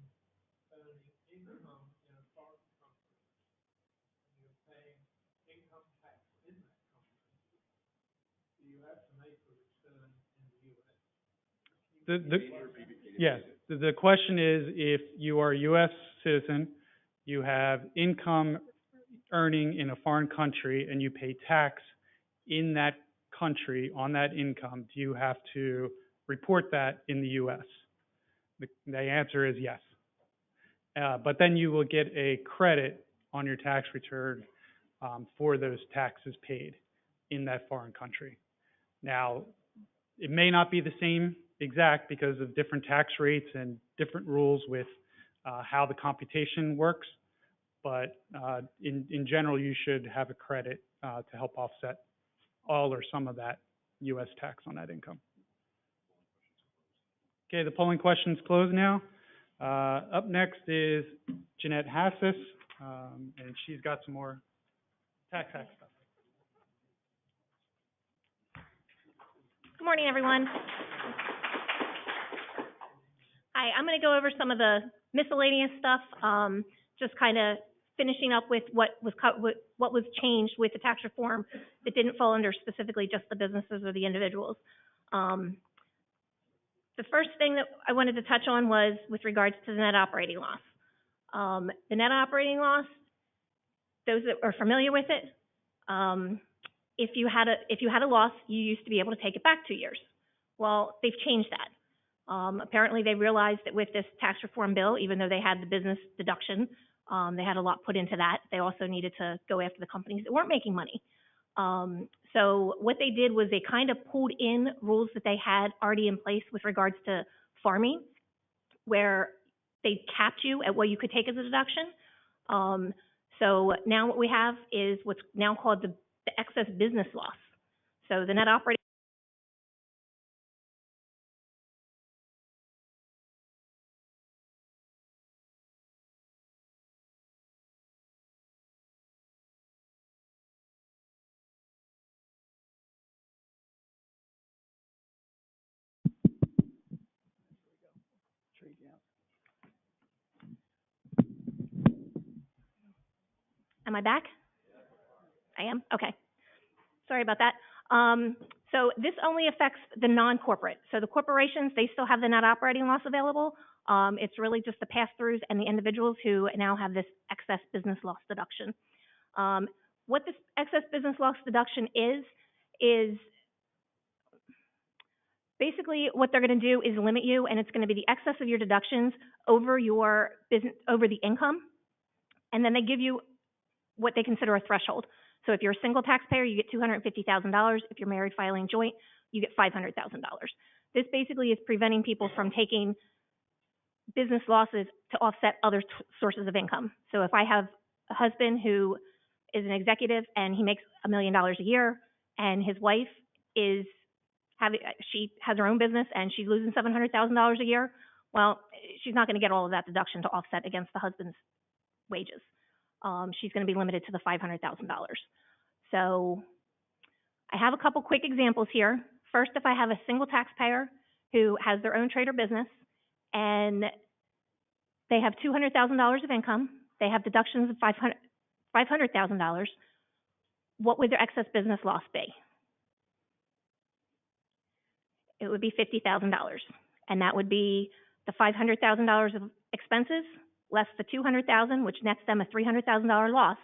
S7: earning income in a foreign country, and you're paying income tax in that country, do you have to make a return in the U.S.?
S6: Yes, the question is, if you are a U.S. citizen, you have income earning in a foreign country, and you pay tax in that country on that income, do you have to report that in the U.S.? The answer is yes. But then you will get a credit on your tax return for those taxes paid in that foreign country. Now, it may not be the same exact because of different tax rates and different rules with how the computation works, but in general, you should have a credit to help offset all or some of that U.S. tax on that income. Okay, the polling question's closed now. Up next is Jeanette Hassis, and she's got some more tax hack stuff.
S8: Good morning, everyone. Hi, I'm going to go over some of the miscellaneous stuff, just kind of finishing up with what was changed with the tax reform that didn't fall under specifically just the businesses or the individuals. The first thing that I wanted to touch on was with regards to the net operating loss. The net operating loss, those that are familiar with it, if you had a loss, you used to be able to take it back 2 years. Well, they've changed that. Apparently, they realized that with this tax reform bill, even though they had the business deduction, they had a lot put into that. They also needed to go after the companies that weren't making money. So what they did was they kind of pulled in rules that they had already in place with regards to farming, where they capped you at what you could take as a deduction. So now what we have is what's now called the excess business loss. So the net operating Am I back? I am? Okay. Sorry about that. So this only affects the non-corporate. So the corporations, they still have the net operating loss available. It's really just the pass-throughs and the individuals who now have this excess business loss deduction. What this excess business loss deduction is basically what they're going to do is limit you, and it's going to be the excess of your deductions over your business, over the income, and then they give you what they consider a threshold. So if you're a single taxpayer, you get $250,000. If you're married filing joint, you get $500,000. This basically is preventing people from taking business losses to offset other sources of income. So if I have a husband who is an executive and he makes $1 million a year, and his wife is she has her own business and she's losing $700,000 a year, well, she's not going to get all of that deduction to offset against the husband's wages. She's going to be limited to the $500,000. So I have a couple quick examples here. First, if I have a single taxpayer who has their own trade or business and they have $200,000 of income, they have deductions of $500,000, what would their excess business loss be? It would be $50,000, and that would be the $500,000 of expenses less the $200,000, which nets them a $300,000 loss,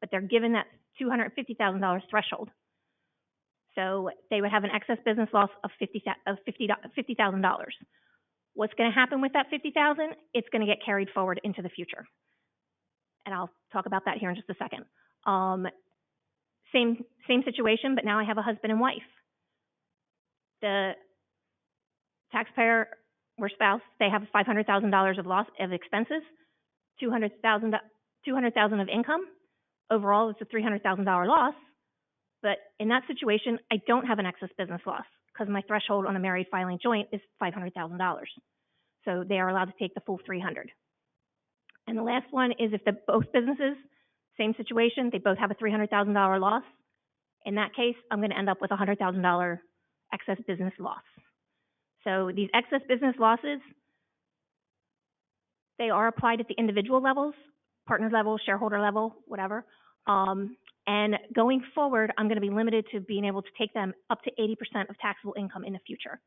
S8: but they're given that $250,000 threshold. So they would have an excess business loss of $50,000. What's going to happen with that $50,000? It's going to get carried forward into the future, and I'll talk about that here in just a second. Same situation, but now I have a husband and wife. The taxpayer or spouse, they have $500,000 of loss of expenses, $200,000 of income. Overall, it's a $300,000 loss. But in that situation, I don't have an excess business loss because my threshold on a married filing joint is $500,000. So they are allowed to take the full $300,000. And the last one is if both businesses, same situation, they both have a $300,000 loss. In that case, I'm going to end up with a $100,000 excess business loss. So these excess business losses, they are applied at the individual levels, partner level, shareholder level, whatever. And going forward, I'm going to be limited to being able to take them up to 80% of taxable income in the future.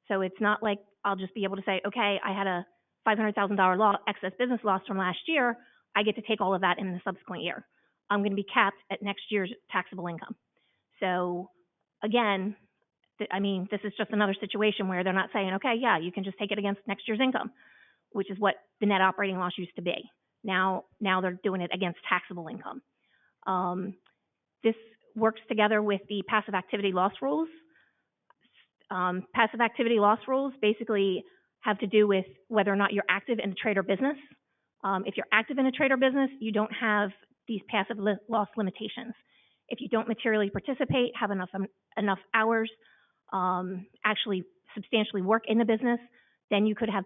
S8: So it's not like I'll just be able to say, okay, I had a $500,000 excess business loss from last year. I get to take all of that in the subsequent year. I'm going to be capped at next year's taxable income. So again, this is just another situation where they're not saying, okay, yeah, you can just take it against next year's income, which is what the net operating loss used to be. Now they're doing it against taxable income. This works together with the passive activity loss rules. Passive activity loss rules basically have to do with whether or not you're active in a trade or business. If you're active in a trade or business, you don't have these passive loss limitations. If you don't materially participate, have enough hours, actually substantially work in the business, then you could have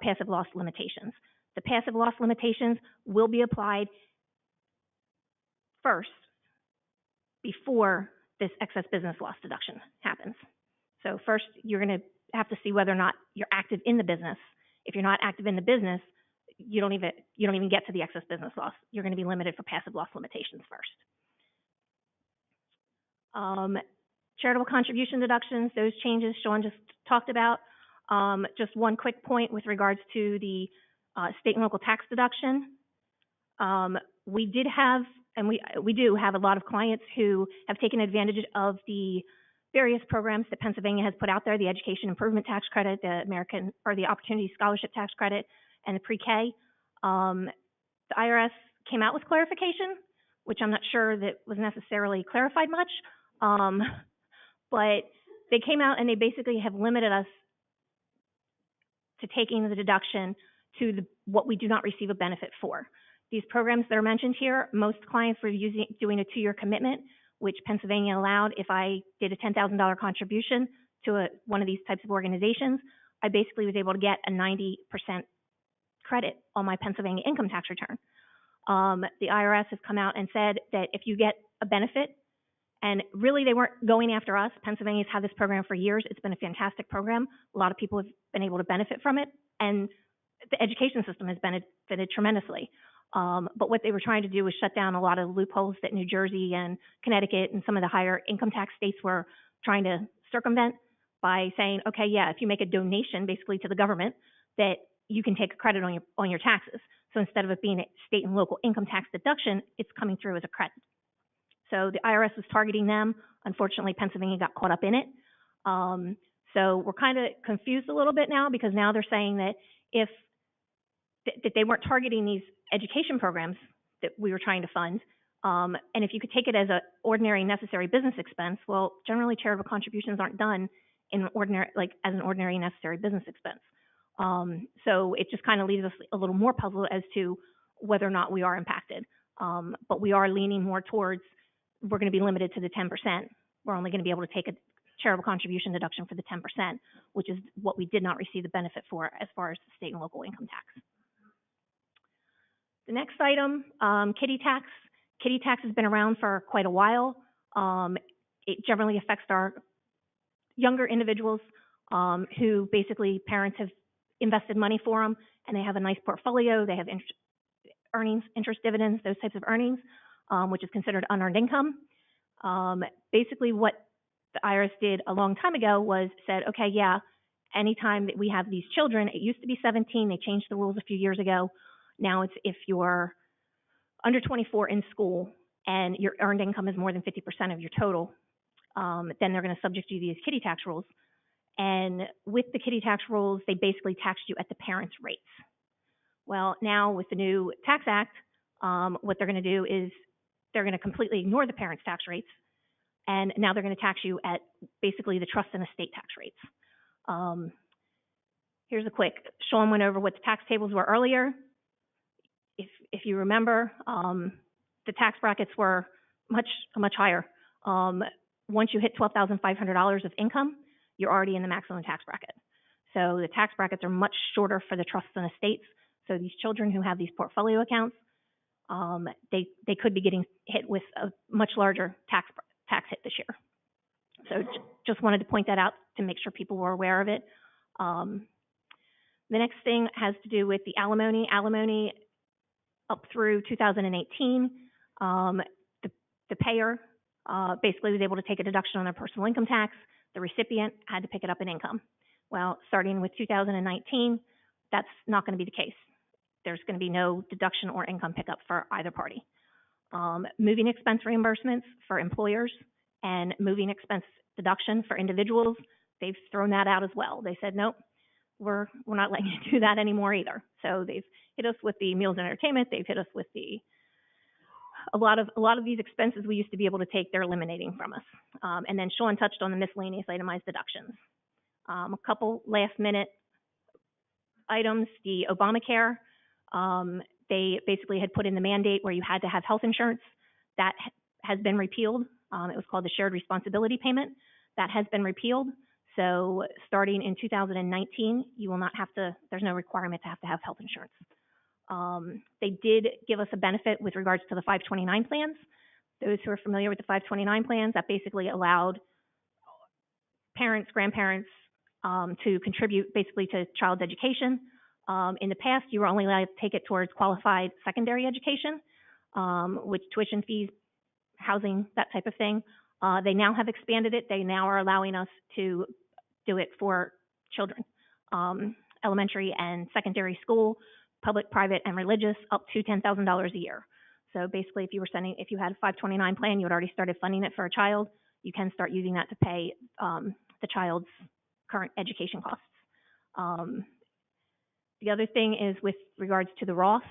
S8: passive loss limitations. The passive loss limitations will be applied first before this excess business loss deduction happens. So first, you're going to have to see whether or not you're active in the business. If you're not active in the business, you don't even get to the excess business loss. You're going to be limited for passive loss limitations first. Charitable contribution deductions, those changes Sean just talked about. Just one quick point with regards to the state and local tax deduction. We did have, and we do have a lot of clients who have taken advantage of the various programs that Pennsylvania has put out there, the Education Improvement Tax Credit, the Opportunity Scholarship Tax Credit, and the pre-K. The IRS came out with clarification, which I'm not sure that was necessarily clarified much, but they came out and they basically have limited us to taking the deduction to what we do not receive a benefit for. These programs that are mentioned here, most clients were doing a 2-year commitment, which Pennsylvania allowed. If I did a $10,000 contribution to one of these types of organizations, I basically was able to get a 90% credit on my Pennsylvania income tax return. The IRS has come out and said that if you get a benefit, and really they weren't going after us. Pennsylvania's had this program for years. It's been a fantastic program. A lot of people have been able to benefit from it, and the education system has benefited tremendously. But what they were trying to do was shut down a lot of loopholes that New Jersey and Connecticut and some of the higher income tax states were trying to circumvent by saying, okay, yeah, if you make a donation basically to the government, that you can take a credit on your taxes. So instead of it being a state and local income tax deduction, it's coming through as a credit. So the IRS was targeting them. Unfortunately, Pennsylvania got caught up in it. So we're kind of confused a little bit now, because now they're saying that that they weren't targeting these education programs that we were trying to fund. And if you could take it as an ordinary necessary business expense, well, generally charitable contributions aren't done in as an ordinary necessary business expense. So it just kind of leaves us a little more puzzled as to whether or not we are impacted. But we are leaning more towards, we're going to be limited to the 10%. We're only going to be able to take a charitable contribution deduction for the 10%, which is what we did not receive the benefit for as far as the state and local income tax. The next item, kiddie tax. Kiddie tax has been around for quite a while. It generally affects our younger individuals who basically parents have invested money for them, and they have a nice portfolio. They have interest dividends, those types of earnings, which is considered unearned income. Basically what the IRS did a long time ago was said, okay, yeah, anytime that we have these children, it used to be 17, they changed the rules a few years ago. Now it's if you're under 24 in school and your earned income is more than 50% of your total, then they're going to subject you to these kiddie tax rules. And with the kiddie tax rules, they basically taxed you at the parents' rates. Well, now with the new Tax Act, what they're going to do is they're going to completely ignore the parents' tax rates, and now they're going to tax you at basically the trust and estate tax rates. Here's a quick, Sean went over what the tax tables were earlier. If you remember, the tax brackets were much higher. Once you hit $12,500 of income, you're already in the maximum tax bracket. So the tax brackets are much shorter for the trusts and estates. So these children who have these portfolio accounts, they could be getting hit with a much larger tax hit this year. So just wanted to point that out to make sure people were aware of it. The next thing has to do with the alimony. Alimony up through 2018, the payer basically was able to take a deduction on their personal income tax. The recipient had to pick it up in income. Well, starting with 2019, that's not going to be the case. There's going to be no deduction or income pickup for either party. Moving expense reimbursements for employers and moving expense deduction for individuals, they've thrown that out as well. They said, nope, we're not letting you do that anymore either. So they've hit us with the meals and entertainment. They've hit us with a lot of these expenses we used to be able to take, they're eliminating from us. And then Sean touched on the miscellaneous itemized deductions. A couple last minute items, the Obamacare, they basically had put in the mandate where you had to have health insurance. That has been repealed. It was called the shared responsibility payment. That has been repealed. So starting in 2019, you will not have to, there's no requirement to have health insurance. They did give us a benefit with regards to the 529 plans. Those who are familiar with the 529 plans, that basically allowed parents, grandparents to contribute basically to child's education. In the past, you were only allowed to take it towards qualified secondary education, which tuition fees, housing, that type of thing. They now have expanded it. They now are allowing us to do it for children, elementary and secondary school, public, private, and religious, up to $10,000 a year. So basically, if you had a 529 plan, you had already started funding it for a child, you can start using that to pay the child's current education costs. The other thing is with regards to the Roth.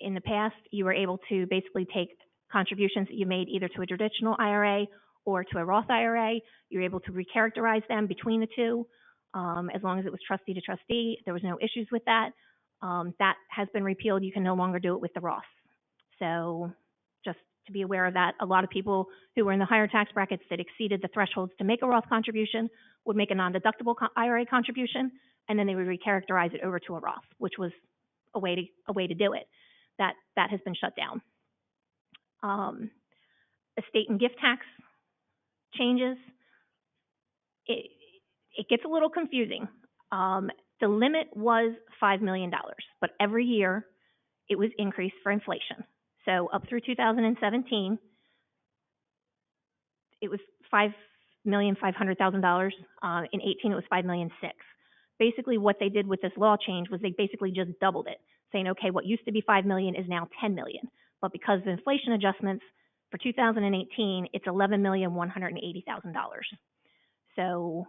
S8: In the past, you were able to basically take contributions that you made either to a traditional IRA or to a Roth IRA. You were able to recharacterize them between the two. As long as it was trustee to trustee, there was no issues with that. That has been repealed. You can no longer do it with the Roth. So just to be aware of that, a lot of people who were in the higher tax brackets that exceeded the thresholds to make a Roth contribution would make a non-deductible IRA contribution, and then they would recharacterize it over to a Roth, which was a way to do it. That has been shut down. Estate and gift tax changes. It gets a little confusing. The limit was $5 million, but every year it was increased for inflation. So up through 2017, it was $5,500,000. In 18, it was $5.6 million. Basically, what they did with this law change was they basically just doubled it, saying, okay, what used to be $5 million is now $10 million. But because of inflation adjustments for 2018, it's $11,180,000. So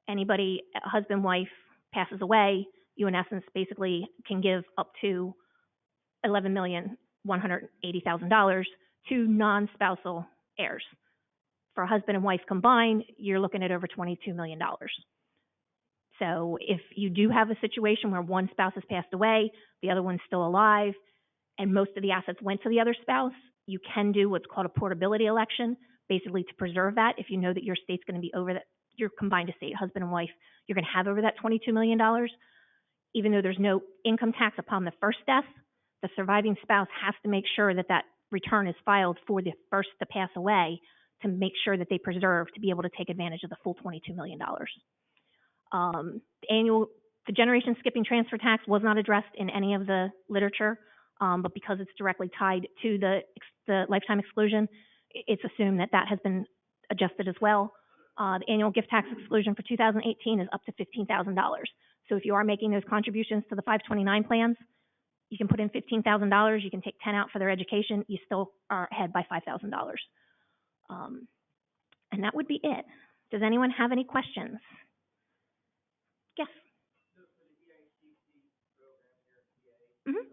S8: anybody, husband, wife, passes away, you in essence basically can give up to $11,180,000 to non-spousal heirs. For husband and wife combined, you're looking at over $22 million. So if you do have a situation where one spouse has passed away, the other one's still alive, and most of the assets went to the other spouse, you can do what's called a portability election, basically to preserve that. If you know that your estate's going to be over that, your combined estate, husband and wife, you're going to have over that $22 million. Even though there's no income tax upon the first death, the surviving spouse has to make sure that that return is filed for the first to pass away to make sure that they preserve to be able to take advantage of the full $22 million. The generation skipping transfer tax was not addressed in any of the literature, but because it's directly tied to the lifetime exclusion, it's assumed that that has been adjusted as well. The annual gift tax exclusion for 2018 is up to $15,000. So if you are making those contributions to the 529 plans, you can put in $15,000, you can take 10 out for their education, you still are ahead by $5,000. And that would be it. Does anyone have any questions? Yes. Mm-hmm.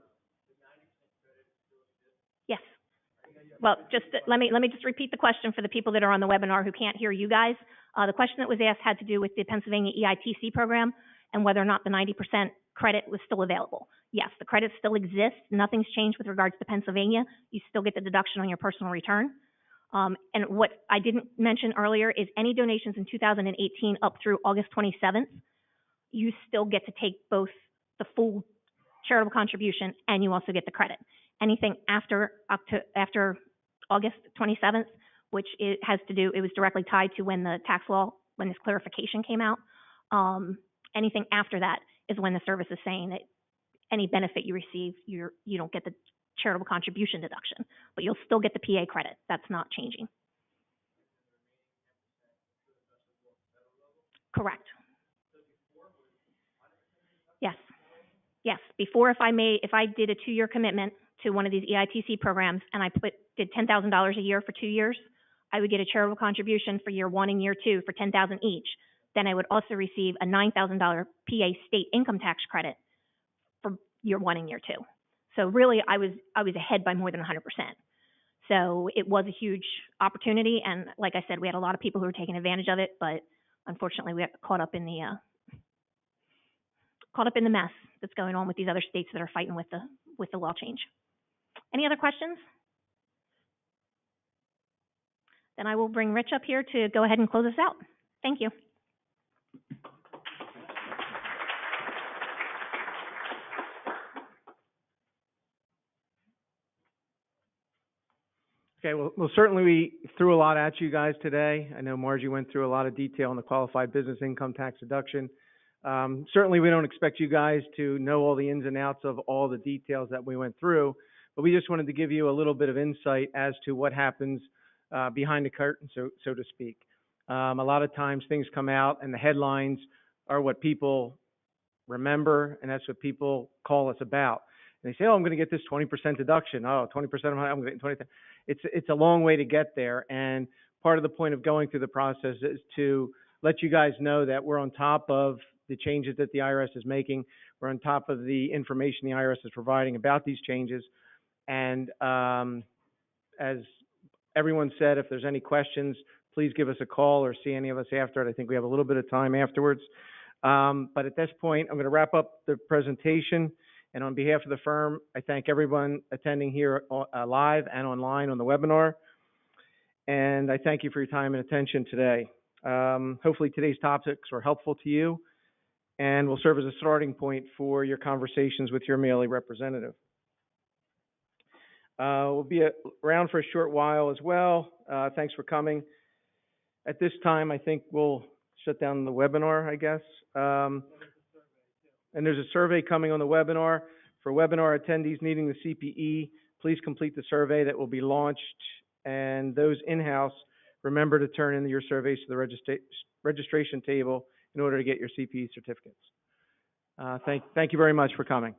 S8: Yes. Well, just let me just repeat the question for the people that are on the webinar who can't hear you guys. The question that was asked had to do with the Pennsylvania EITC program and whether or not the 90% credit was still available. Yes, the credit still exists. Nothing's changed with regards to Pennsylvania. You still get the deduction on your personal return. And what I didn't mention earlier is any donations in 2018 up through August 27th, you still get to take both the full charitable contribution and you also get the credit. Anything after August 27th, which it has to do, it was directly tied to when the tax law, when this clarification came out. Anything after that is when the service is saying that any benefit you receive, you don't get the charitable contribution deduction, but you'll still get the PA credit. That's not changing. Correct. Yes. Yes. Before, if I did a 2-year commitment to one of these EITC programs and I did $10,000 a year for 2 years, I would get a charitable contribution for year 1 and year 2 for $10,000 each. Then I would also receive a $9,000 PA state income tax credit for year 1 and year 2. So really, I was ahead by more than 100%. So it was a huge opportunity, and like I said, we had a lot of people who were taking advantage of it, but unfortunately, we got caught up in the mess that's going on with these other states that are fighting with the law change. Any other questions? Then I will bring Rich up here to go ahead and close us out. Thank you.
S1: Okay, well, certainly we threw a lot at you guys today. I know Margie went through a lot of detail on the qualified business income tax deduction. Certainly we don't expect you guys to know all the ins and outs of all the details that we went through, but we just wanted to give you a little bit of insight as to what happens behind the curtain, so to speak. A lot of times things come out and the headlines are what people remember, and that's what people call us about. And they say, oh, I'm going to get this 20% deduction. Oh, 20% of my, I'm going to get 20%. It's a long way to get there. And part of the point of going through the process is to let you guys know that we're on top of the changes that the IRS is making. We're on top of the information the IRS is providing about these changes. And as everyone said, if there's any questions, please give us a call or see any of us after it. I think we have a little bit of time afterwards. But at this point, I'm going to wrap up the presentation. And on behalf of the firm, I thank everyone attending here live and online on the webinar. And I thank you for your time and attention today. Hopefully today's topics were helpful to you and will serve as a starting point for your conversations with your Mealy representative. We'll be around for a short while as well. Thanks for coming. At this time, I think we'll shut down the webinar, I guess. And there's a survey coming on the webinar For webinar attendees needing the CPE, please complete the survey that will be launched. And those in-house, remember to turn in your surveys to the registration table in order to get your CPE certificates. Thank you very much for coming.